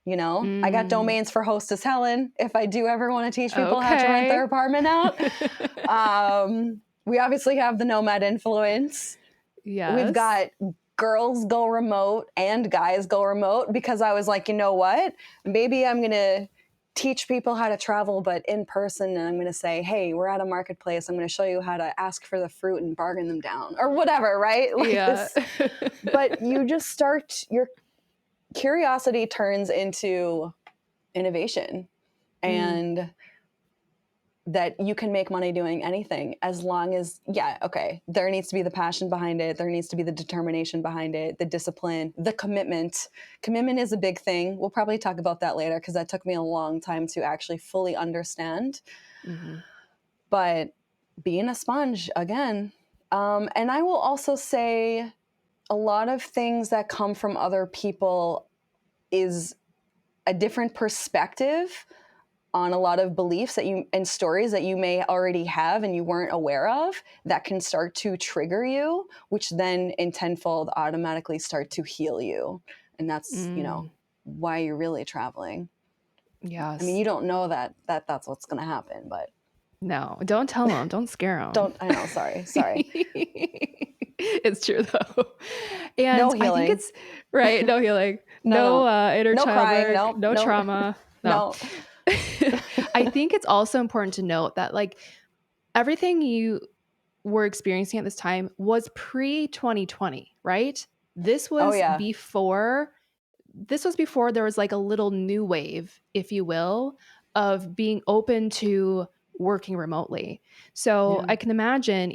Speaker 2: I got
Speaker 1: Mm.
Speaker 2: domains for hostess Helen if I do ever want to teach people how to rent their
Speaker 1: Okay.
Speaker 2: apartment out. We obviously have the nomad influence. We've
Speaker 1: Yes.
Speaker 2: got girls go remote and guys go remote because I was like, you know what? Maybe I'm going to teach people how to travel, but in person. And I'm going to say, hey, we're at a marketplace. I'm going to show you how to ask for the fruit and bargain them down or whatever, right? Like
Speaker 1: Yeah.
Speaker 2: this. But you just start, your curiosity turns into innovation.
Speaker 1: Mm.
Speaker 2: And that you can make money doing anything as long as, yeah, okay, there needs to be the passion behind it. There needs to be the determination behind it, the discipline, the commitment. Commitment is a big thing. We'll probably talk about that later because that took me a long time to actually fully understand.
Speaker 1: Hmm.
Speaker 2: But being a sponge, again. And I will also say a lot of things that come from other people is a different perspective on a lot of beliefs that you and stories that you may already have and you weren't aware of that can start to trigger you, which then in tenfold automatically start to heal you. And that's,
Speaker 1: Mm.
Speaker 2: why you're really traveling. I mean,
Speaker 1: Yes.
Speaker 2: you don't know that's what's going to happen, but
Speaker 1: No, don't tell them. Don't scare them.
Speaker 2: I know, sorry.
Speaker 1: It's true though.
Speaker 2: No
Speaker 1: And I think
Speaker 2: healing.
Speaker 1: it's right. No healing, no
Speaker 2: No.
Speaker 1: inner
Speaker 2: No
Speaker 1: child
Speaker 2: crying.
Speaker 1: work,
Speaker 2: No,
Speaker 1: no
Speaker 2: no,
Speaker 1: trauma. No.
Speaker 2: no.
Speaker 1: I think it's also important to note that like everything you were experiencing at this time was pre 2020, right? This
Speaker 2: Oh
Speaker 1: was
Speaker 2: yeah.
Speaker 1: before there was like a little new wave, if you will, of being open to working remotely. So
Speaker 2: Yeah.
Speaker 1: I can imagine,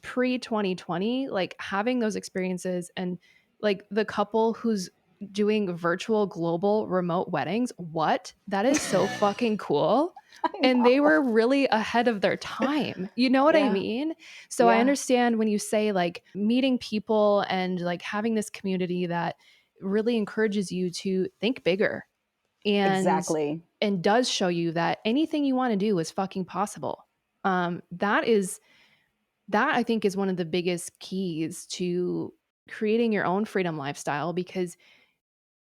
Speaker 1: pre 2020, like having those experiences and like the couple who's doing virtual global remote weddings. What? That is so fucking cool.
Speaker 2: I
Speaker 1: And they
Speaker 2: know.
Speaker 1: were really ahead of their time. You know what I
Speaker 2: Yeah.
Speaker 1: mean? So I
Speaker 2: Yeah.
Speaker 1: understand when you say like meeting people and like having this community that really encourages you to think bigger and
Speaker 2: Exactly.
Speaker 1: does show you that anything you want to do is fucking possible. That is that I think is one of the biggest keys to creating your own freedom lifestyle because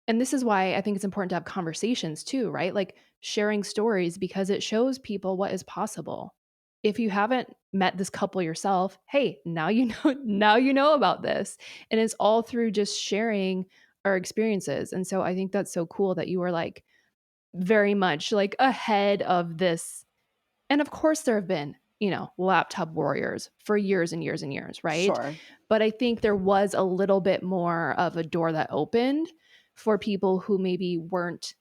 Speaker 1: and this is why I think it's important to have conversations too, right? Like sharing stories because it shows people what is possible. If you haven't met this couple yourself, hey, now you know now you know about this. And it's all through just sharing our experiences. And so I think that's so cool that you were like very much like ahead of this. And of course there have been, laptop warriors for years and years and years, right?
Speaker 2: Sure.
Speaker 1: But I think there was a little bit more of a door that opened for people who maybe weren't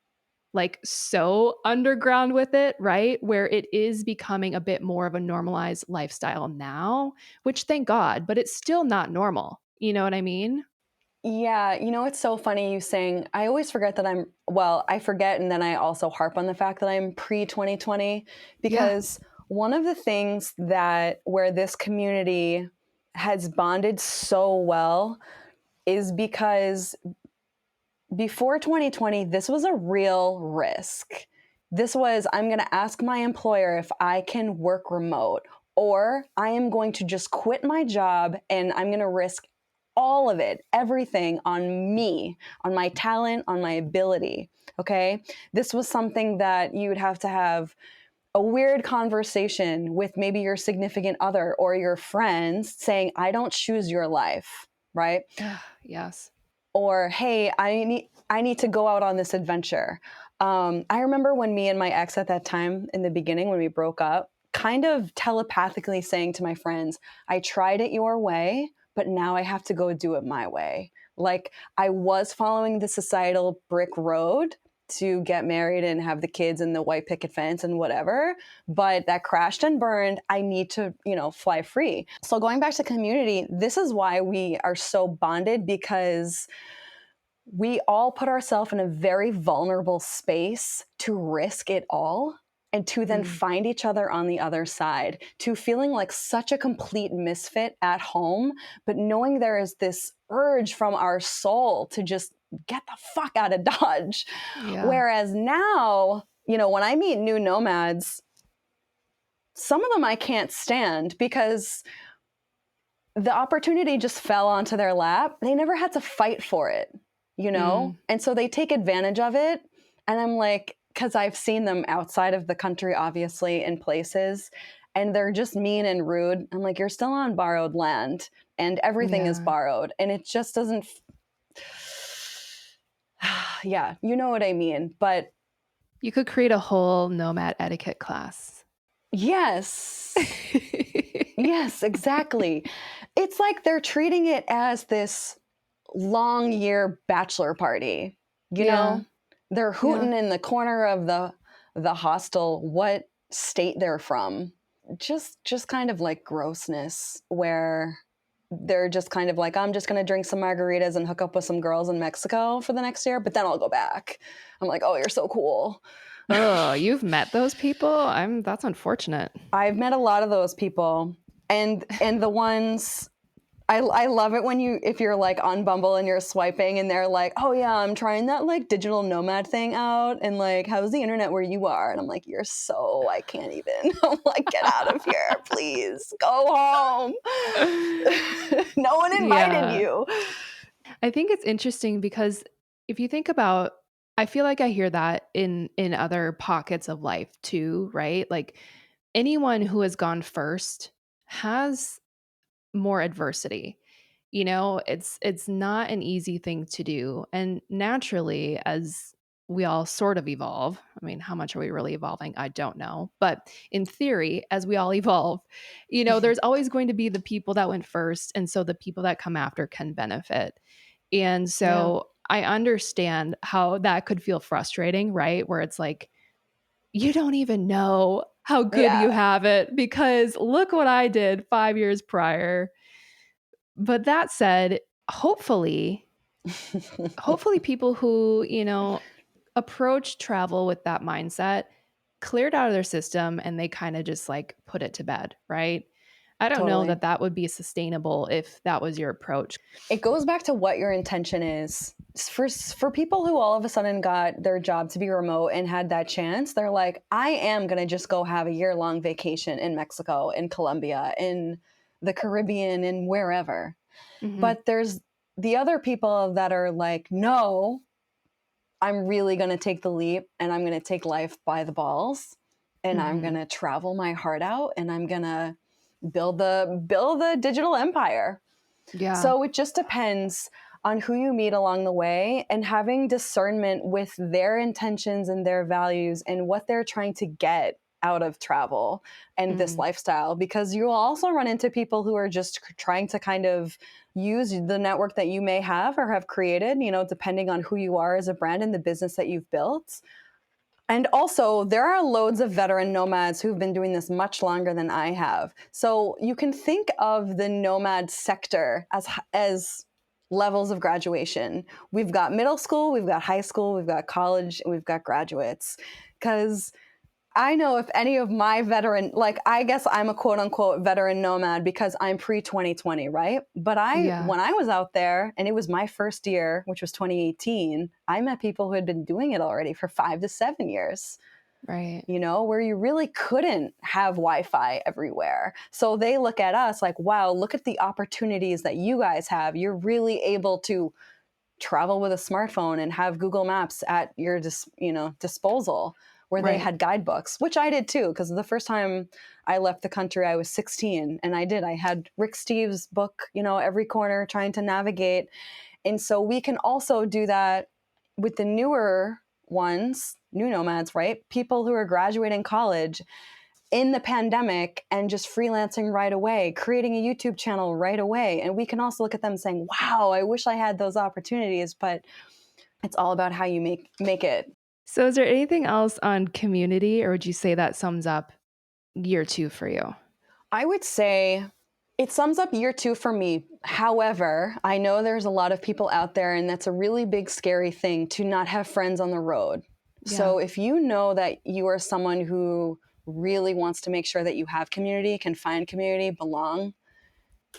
Speaker 1: like so underground with it, right? Where it is becoming a bit more of a normalized lifestyle now, which thank God, but it's still not normal. You know what I mean?
Speaker 2: Yeah, it's so funny you saying, I always forget that I forget and then I also harp on the fact that I'm pre 2020
Speaker 1: Yeah.
Speaker 2: because one of the things that where this community has bonded so well is because before 2020, this was a real risk. This was, I'm going to ask my employer if I can work remote, or I am going to just quit my job and I'm going to risk all of it, everything on me, on my talent, on my ability. Okay. This was something that you would have to have a weird conversation with maybe your significant other or your friends saying, I don't choose your life. Right.
Speaker 1: Yes.
Speaker 2: Or hey, I need to go out on this adventure. I remember when me and my ex at that time in the beginning when we broke up, kind of telepathically saying to my friends, I tried it your way, but now I have to go do it my way. Like I was following the societal brick road to get married and have the kids and the white picket fence and whatever, but that crashed and burned. I need to, fly free. So going back to community, this is why we are so bonded because we all put ourselves in a very vulnerable space to risk it all and to then
Speaker 1: Mm.
Speaker 2: find each other on the other side, to feeling like such a complete misfit at home, but knowing there is this urge from our soul to just get the fuck out of Dodge.
Speaker 1: Yeah.
Speaker 2: Whereas now, when I meet new nomads, some of them I can't stand because the opportunity just fell onto their lap. They never had to fight for it,
Speaker 1: Mm.
Speaker 2: And so they take advantage of it. And I'm like, because I've seen them outside of the country, obviously, in places, and they're just mean and rude. I'm like, you're still on borrowed land and everything is
Speaker 1: Yeah.
Speaker 2: borrowed. And it just doesn't, yeah, you know what I mean. But
Speaker 1: You could create a whole nomad etiquette class.
Speaker 2: yes, yes, exactly. It's like they're treating it as this long year bachelor party. You
Speaker 1: Yeah.
Speaker 2: know, they're
Speaker 1: Yeah.
Speaker 2: hooting in the corner of the hostel what state they're from. Just kind of like grossness where they're just kind of like, I'm just going to drink some margaritas and hook up with some girls in Mexico for the next year, but then I'll go back. I'm like, oh, you're so cool.
Speaker 1: Oh, you've met those people? That's unfortunate.
Speaker 2: I've met a lot of those people, and the ones I love it when if you're like on Bumble and you're swiping and they're like, oh yeah, I'm trying that like digital nomad thing out and like, how's the internet where you are? And I'm like, I can't even. I'm like, get out of here, please, go home. No one invited
Speaker 1: Yeah.
Speaker 2: you.
Speaker 1: I think it's interesting because if you think about I feel like I hear that in other pockets of life too, right? Like anyone who has gone first has more adversity. It's not an easy thing to do. And naturally, as we all sort of evolve, I mean, how much are we really evolving? I don't know. But in theory, as we all evolve, there's always going to be the people that went first. And so the people that come after can benefit. And
Speaker 2: Yeah.
Speaker 1: so I understand how that could feel frustrating, right? Where it's like, you don't even know how good you
Speaker 2: Yeah,
Speaker 1: have it because look what I did 5 years prior. But that said, hopefully people who, approach travel with that mindset cleared out of their system and they kind of just like put it to bed, right? I don't know
Speaker 2: totally.
Speaker 1: that that would be sustainable if that was your approach.
Speaker 2: It goes back to what your intention is. For people who all of a sudden got their job to be remote and had that chance, they're like, I am going to just go have a year-long vacation in Mexico, in Colombia, in the Caribbean, and wherever.
Speaker 1: Hmm.
Speaker 2: But there's the other people that are like, no, I'm really going to take the leap and I'm going to take life by the balls and I'm going
Speaker 1: Hmm.
Speaker 2: to travel my heart out and I'm going to build the digital empire.
Speaker 1: Yeah.
Speaker 2: So it just depends on who you meet along the way and having discernment with their intentions and their values and what they're trying to get out of travel and this
Speaker 1: Mm.
Speaker 2: lifestyle, because you'll also run into people who are just trying to kind of use the network that you may have or have created, depending on who you are as a brand and the business that you've built. And also, there are loads of veteran nomads who've been doing this much longer than I have. So you can think of the nomad sector as levels of graduation. We've got middle school, we've got high school, we've got college, and we've got graduates. Because I know if any of my veteran, like I guess I'm a quote unquote veteran nomad because I'm pre 2020, right? But
Speaker 1: Yeah.
Speaker 2: when I was out there and it was my first year, which was 2018, I met people who had been doing it already for 5 to 7 years,
Speaker 1: Right.
Speaker 2: where you really couldn't have Wi Fi everywhere. So they look at us like, wow, look at the opportunities that you guys have. You're really able to travel with a smartphone and have Google Maps at your disposal, where they
Speaker 1: Right.
Speaker 2: had guidebooks, which I did too, because the first time I left the country I was 16 and I had Rick Steves' book, every corner trying to navigate. And so we can also do that with the newer ones, new nomads, right? People who are graduating college in the pandemic and just freelancing right away, creating a YouTube channel right away. And we can also look at them saying, wow, I wish I had those opportunities, but it's all about how you make it.
Speaker 1: So, is there anything else on community, or would you say that sums up year two for you?
Speaker 2: I would say it sums up year two for me. However, I know there's a lot of people out there, and that's a really big, scary thing to not have friends on the road.
Speaker 1: Yeah.
Speaker 2: So if you know that you are someone who really wants to make sure that you have community, can find community, belong,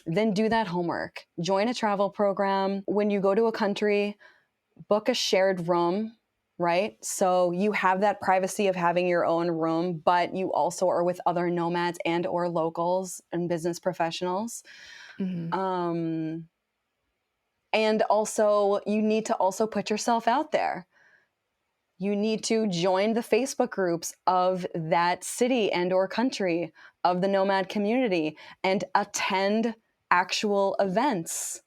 Speaker 2: then do that homework. Join a travel program. When you go to a country, book a shared room, right? So you have that privacy of having your own room, but you also are with other nomads and or locals and business professionals.
Speaker 1: Hmm.
Speaker 2: Um, and also, you need to also put yourself out there. You need to join the Facebook groups of that city and or country, of the nomad community, and attend actual events.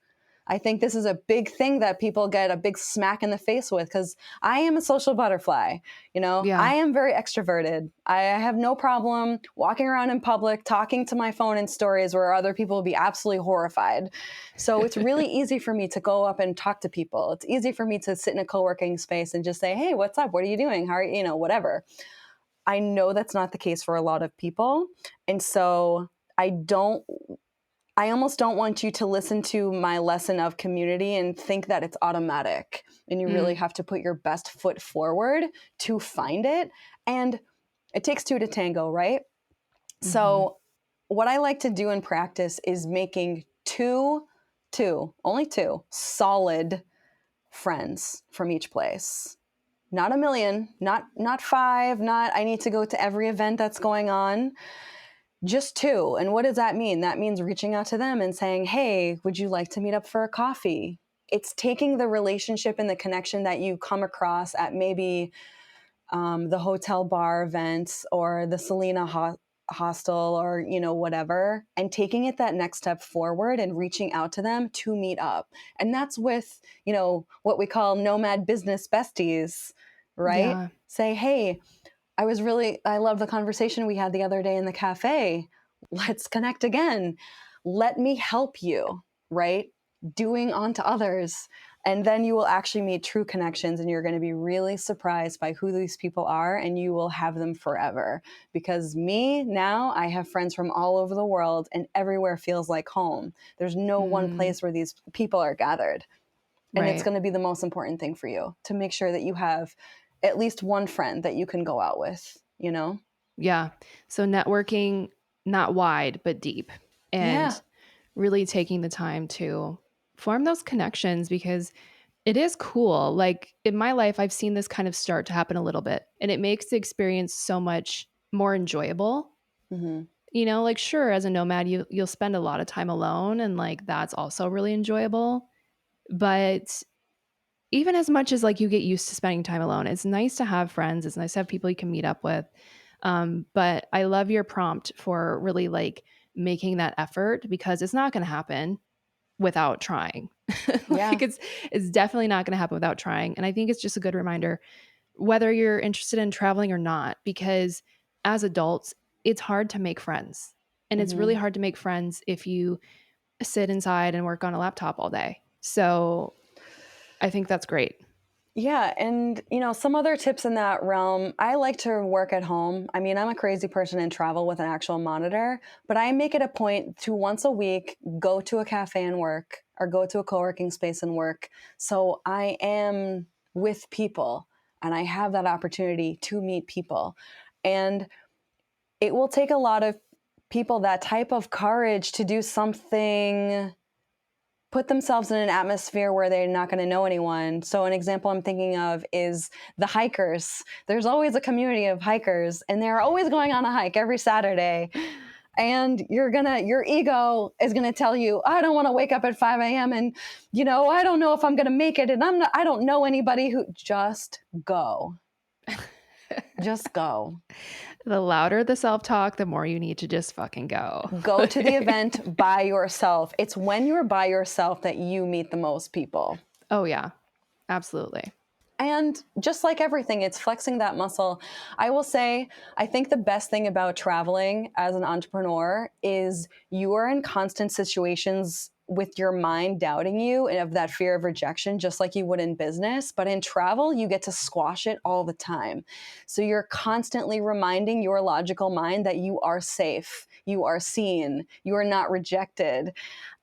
Speaker 2: I think this is a big thing that people get a big smack in the face with, because I am a social butterfly.
Speaker 1: Yeah.
Speaker 2: I am very extroverted. I have no problem walking around in public, talking to my phone in stories where other people will be absolutely horrified. So it's really easy for me to go up and talk to people. It's easy for me to sit in a co-working space and just say, hey, what's up? What are you doing? How are you, whatever. I know that's not the case for a lot of people. And so I almost don't want you to listen to my lesson of community and think that it's automatic. And you really
Speaker 1: Mm.
Speaker 2: have to put your best foot forward to find it. And it takes two to tango, right?
Speaker 1: Hmm.
Speaker 2: So, what I like to do in practice is making only two solid friends from each place. Not a million, not five, not I need to go to every event that's going on, just two. And what does that mean? That means reaching out to them and saying, hey, would you like to meet up for a coffee? It's taking the relationship and the connection that you come across at maybe the hotel bar events or the Selena hostel or, whatever, and taking it that next step forward and reaching out to them to meet up. And that's with, what we call nomad business besties, right?
Speaker 1: Yeah.
Speaker 2: Say, hey, I love the conversation we had the other day in the cafe. Let's connect again. Let me help you, right? Doing unto others. And then you will actually meet true connections, and you're going to be really surprised by who these people are, and you will have them forever. Because me, now I have friends from all over the world, and everywhere feels like home. There's no one place where these people are gathered. And it's
Speaker 1: Right.
Speaker 2: going to be the most important thing for you to make sure that you have at least one friend that you can go out with, you know?
Speaker 1: Yeah. So networking, not wide, but deep,
Speaker 2: Yeah.
Speaker 1: and really taking the time to form those connections, because it is cool. Like in my life, I've seen this kind of start to happen a little bit, and it makes the experience so much more enjoyable.
Speaker 2: Hmm.
Speaker 1: Like sure, as a nomad, you'll spend a lot of time alone, and like that's also really enjoyable. But even as much as like you get used to spending time alone, it's nice to have friends. It's nice to have people you can meet up with. But I love your prompt for really like making that effort, because it's not going to happen without trying.
Speaker 2: Yeah.
Speaker 1: Like it's definitely not going to happen without trying. And I think it's just a good reminder, whether you're interested in traveling or not, because as adults, it's hard to make friends. And it's really
Speaker 2: Hmm.
Speaker 1: hard to make friends if you sit inside and work on a laptop all day. So I think that's great.
Speaker 2: Yeah, and some other tips in that realm. I like to work at home. I mean, I'm a crazy person and travel with an actual monitor, but I make it a point to once a week go to a cafe and work, or go to a co-working space and work. So I am with people, and I have that opportunity to meet people. And it will take a lot of people that type of courage to do something, put themselves in an atmosphere where they're not going to know anyone. So an example I'm thinking of is the hikers. There's always a community of hikers, and they're always going on a hike every Saturday. And your ego is gonna tell you, I don't want to wake up at 5 a.m. and I don't know if I'm gonna make it, and I don't know anybody who. Just go. Just go.
Speaker 1: The louder the self-talk, the more you need to just fucking go.
Speaker 2: Go to the event by yourself. It's when you're by yourself that you meet the most people.
Speaker 1: Oh yeah, absolutely.
Speaker 2: And just like everything, it's flexing that muscle. I will say, I think the best thing about traveling as an entrepreneur is you are in constant situations with your mind doubting you and of that fear of rejection, just like you would in business. But in travel, you get to squash it all the time. So you're constantly reminding your logical mind that you are safe, you are seen, you are not rejected.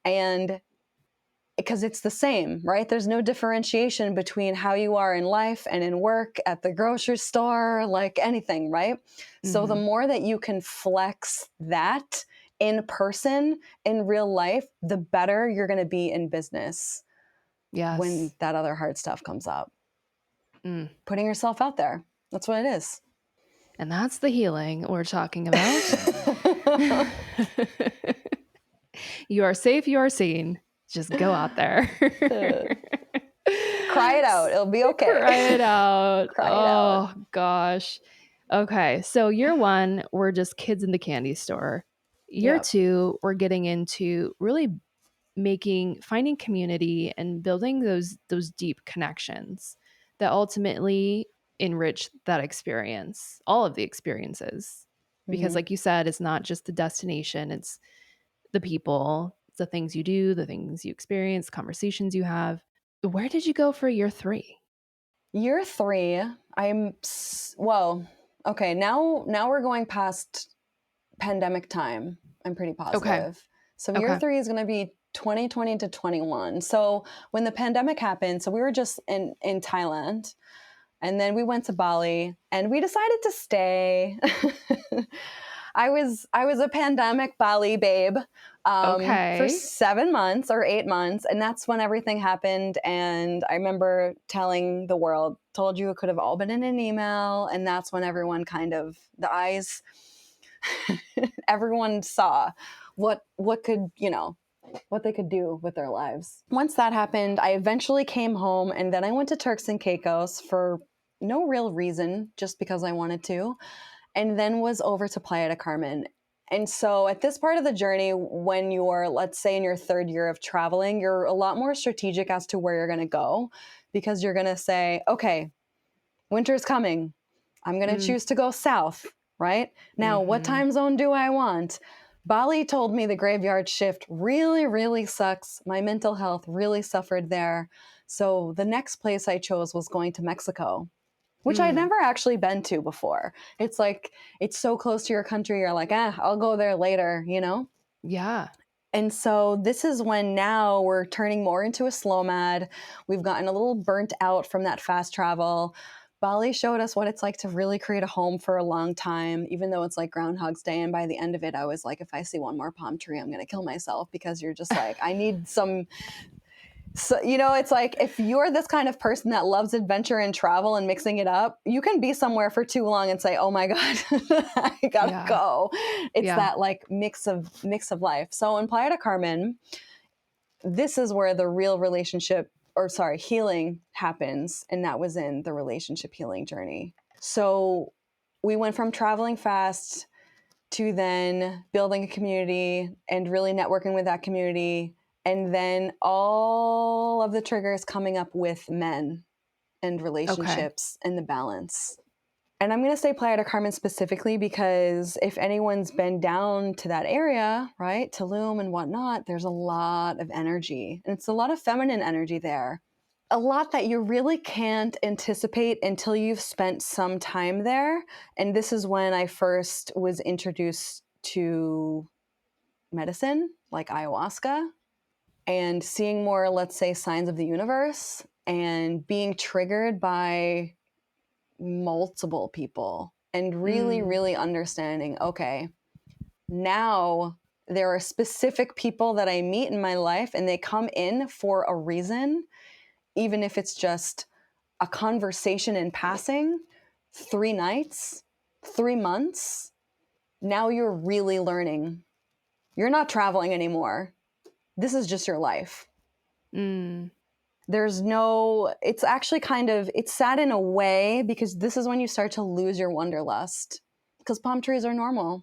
Speaker 2: And because it's the same, right? There's no differentiation between how you are in life and in work, at the grocery store, like anything, right? So the
Speaker 1: Mhm.
Speaker 2: more that you can flex that in person, in real life, the better you're going to be in business when
Speaker 1: Yes.
Speaker 2: that other hard stuff comes up.
Speaker 1: Mm.
Speaker 2: Putting yourself out there. That's what it is.
Speaker 1: And that's the healing we're talking about. You are safe, you are seen. Just go out there.
Speaker 2: Cry it out. It'll be okay.
Speaker 1: Cry it out.
Speaker 2: Cry it out.
Speaker 1: Oh gosh. Okay. So year one, we're just kids in the candy store. Year
Speaker 2: Yep.
Speaker 1: two, we're getting into really finding community and building those deep connections that ultimately enrich that experience, all of the experiences. Because
Speaker 2: Mhm.
Speaker 1: like you said, it's not just the destination, it's the people, it's the things you do, the things you experience, conversations you have. Where did you go for year three?
Speaker 2: Year three, well, okay, now we're going past pandemic time. I'm pretty
Speaker 1: Okay.
Speaker 2: positive. So year
Speaker 1: Okay.
Speaker 2: three is going to be 2020 to 21. So when the pandemic happened, so we were just in Thailand, and then we went to Bali, and we decided to stay. I was a pandemic Bali babe for
Speaker 1: Okay.
Speaker 2: 7 months or 8 months, and that's when everything happened. And I remember telling the world, "Told you it could have all been in an email," and that's when everyone the eyes, everyone saw what could what they could do with their lives. Once that happened, I eventually came home, and then I went to Turks and Caicos for no real reason, just because I wanted to, and then was over to Playa del Carmen. And so at this part of the journey, when you're, let's say, in your third year of traveling, you're a lot more strategic as to where you're going to go, because you're going to say, okay, winter's coming. I'm going to
Speaker 1: Mm.
Speaker 2: choose to go south, right? Now, what
Speaker 1: Hmm.
Speaker 2: time zone do I want? Bali told me the graveyard shift really, really sucks. My mental health really suffered there. So the next place I chose was going to Mexico, which I'd never actually been to before. It's like, it's so close to your country. You're like, I'll go there later, you know?
Speaker 1: Yeah.
Speaker 2: And so this is when now we're turning more into a slow mad. We've gotten a little burnt out from that fast travel. Bali showed us what it's like to really create a home for a long time, even though it's like Groundhog's Day. And by the end of it, I was like, if I see one more palm tree, I'm going to kill myself, because you're just like, I need some. So, you know, it's like, if you're this kind of person that loves adventure and travel and mixing it up, you can be somewhere for too long and say, oh my God, I gotta go. It's that like mix of life. So in Playa del Carmen, this is where the real healing happens. And that was in the relationship healing journey. So we went from traveling fast to then building a community and really networking with that community. And then all of the triggers coming up with men and relationships and the balance. And I'm going to say Playa del Carmen specifically because if anyone's been down to that area, right, Tulum and whatnot, there's a lot of energy. And it's a lot of feminine energy there. A lot that you really can't anticipate until you've spent some time there. And this is when I first was introduced to medicine, like ayahuasca, and seeing more, let's say, signs of the universe and being triggered by multiple people and really, really understanding, okay, now there are specific people that I meet in my life and they come in for a reason, even if it's just a conversation in passing, 3 nights, 3 months. Now you're really learning. You're not traveling anymore. This is just your life. There's no, it's actually it's sad in a way, because this is when you start to lose your wanderlust, because palm trees are normal.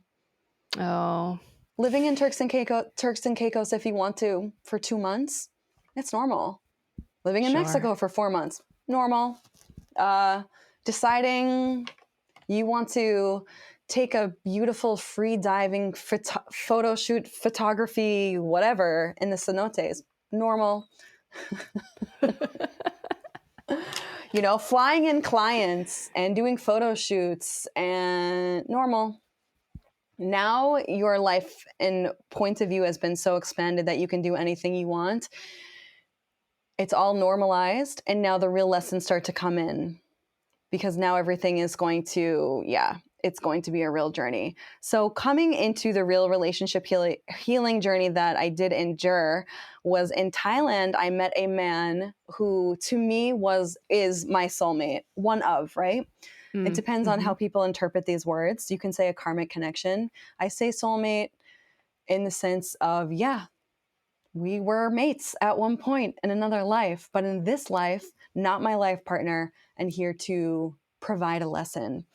Speaker 1: Oh.
Speaker 2: Living in Turks and Caicos, if you want to, for 2 months, it's normal. Living in Mexico for 4 months, normal. Deciding you want to take a beautiful free diving photo shoot, photography, whatever, in the cenotes, normal. You know, flying in clients and doing photo shoots, and normal. Now your life and point of view has been so expanded that you can do anything you want. It's all normalized, and now the real lessons start to come in, because now everything is going to, it's going to be a real journey. So coming into the real relationship healing journey that I did endure was in Thailand. I met a man who to me is my soulmate, one of, right? It depends on how people interpret these words. You can say a karmic connection. I say soulmate in the sense of, we were mates at one point in another life, but in this life, not my life partner, and here to provide a lesson.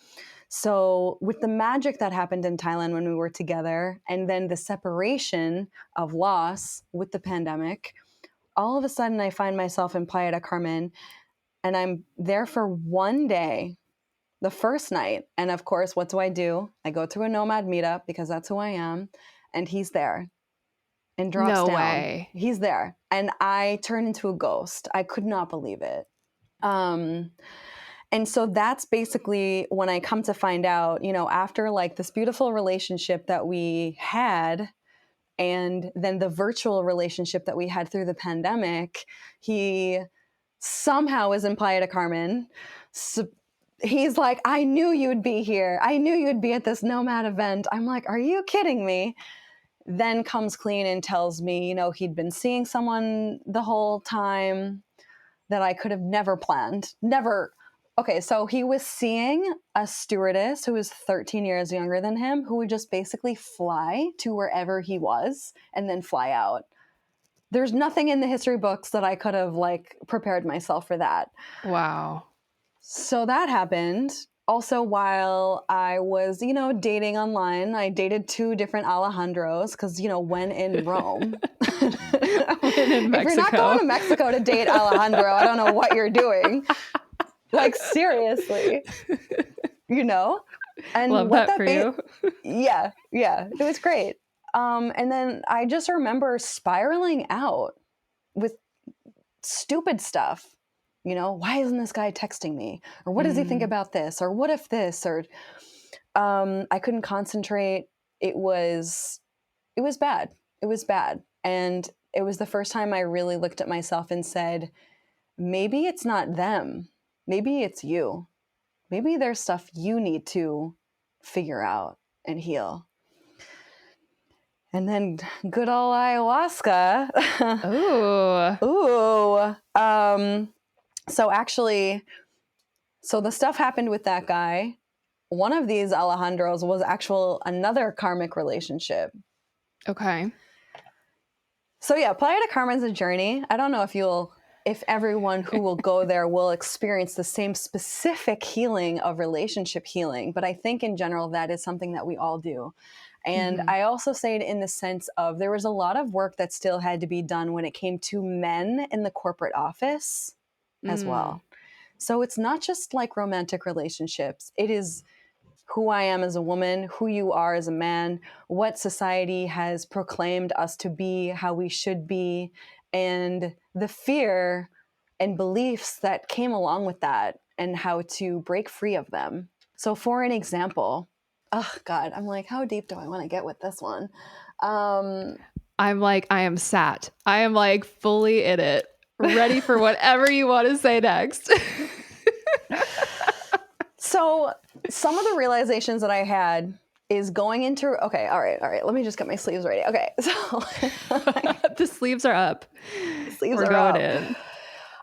Speaker 2: So with the magic that happened in Thailand when we were together, and then the separation of loss with the pandemic, all of a sudden I find myself in Playa del Carmen, and I'm there for one day, the first night. And of course, what do? I go to a nomad meetup, because that's who I am, and he's there. And drops down. No way. He's there. And I turn into a ghost. I could not believe it. And so that's basically when I come to find out, you know, after like this beautiful relationship that we had, and then the virtual relationship that we had through the pandemic, he somehow is in Playa del Carmen. So he's like, I knew you'd be here. I knew you'd be at this nomad event. I'm like, are you kidding me? Then comes clean and tells me, you know, he'd been seeing someone the whole time that I could have never planned. Never. Okay, so he was seeing a stewardess who was 13 years younger than him, who would just basically fly to wherever he was and then fly out. There's nothing in the history books that I could have like prepared myself for that.
Speaker 1: Wow.
Speaker 2: So that happened. Also, while I was, you know, dating online, I dated 2 different Alejandros, because, you know, when in Rome.
Speaker 1: When in Mexico.
Speaker 2: If you're not going to Mexico to date Alejandro, I don't know what you're doing. Like, seriously. You know? And
Speaker 1: love
Speaker 2: what
Speaker 1: that for you.
Speaker 2: Yeah, it was great. And then I just remember spiraling out with stupid stuff. You know, why isn't this guy texting me? Or what does he think about this? Or what if this? Or I couldn't concentrate. It was bad. It was bad. And it was the first time I really looked at myself and said, maybe it's not them. Maybe it's you. Maybe there's stuff you need to figure out and heal. And then good old ayahuasca.
Speaker 1: Ooh.
Speaker 2: Ooh. So the stuff happened with that guy. One of these Alejandros was another karmic relationship.
Speaker 1: Okay.
Speaker 2: So yeah, Playa de Carmen's a journey. I don't know if everyone who will go there will experience the same specific healing of relationship healing, but I think in general that is something that we all do. And I also say it in the sense of there was a lot of work that still had to be done when it came to men in the corporate office as well. So it's not just like romantic relationships. It is who I am as a woman, who you are as a man, what society has proclaimed us to be, how we should be, and the fear and beliefs that came along with that and how to break free of them. So for an example, oh God, I'm like, how deep do I want to get with this one?
Speaker 1: I'm like, I am sat. I am like fully in it, ready for whatever you want to say next.
Speaker 2: So some of the realizations that I had is going into, okay, all right. Let me just get my sleeves ready. Okay, so
Speaker 1: the sleeves are up.
Speaker 2: We're going in.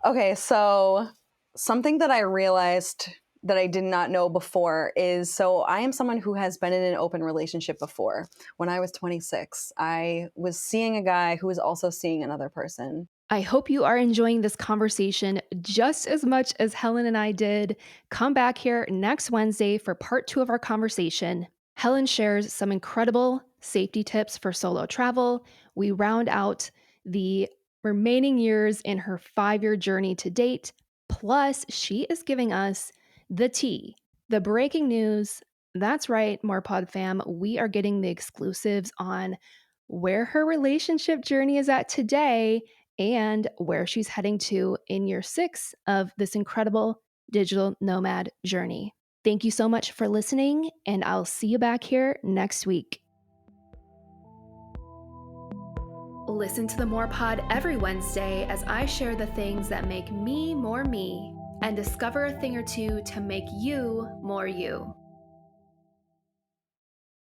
Speaker 2: Okay, so something that I realized that I did not know before is, so I am someone who has been in an open relationship before. When I was 26, I was seeing a guy who was also seeing another person.
Speaker 1: I hope you are enjoying this conversation just as much as Helen and I did. Come back here next Wednesday for part 2 of our conversation. Helen shares some incredible safety tips for solo travel. We round out the remaining years in her 5-year journey to date. Plus, she is giving us the tea, the breaking news. That's right, Morpod fam. We are getting the exclusives on where her relationship journey is at today and where she's heading to in year 6 of this incredible digital nomad journey. Thank you so much for listening, and I'll see you back here next week. Listen to the More Pod every Wednesday as I share the things that make me more me and discover a thing or two to make you more you.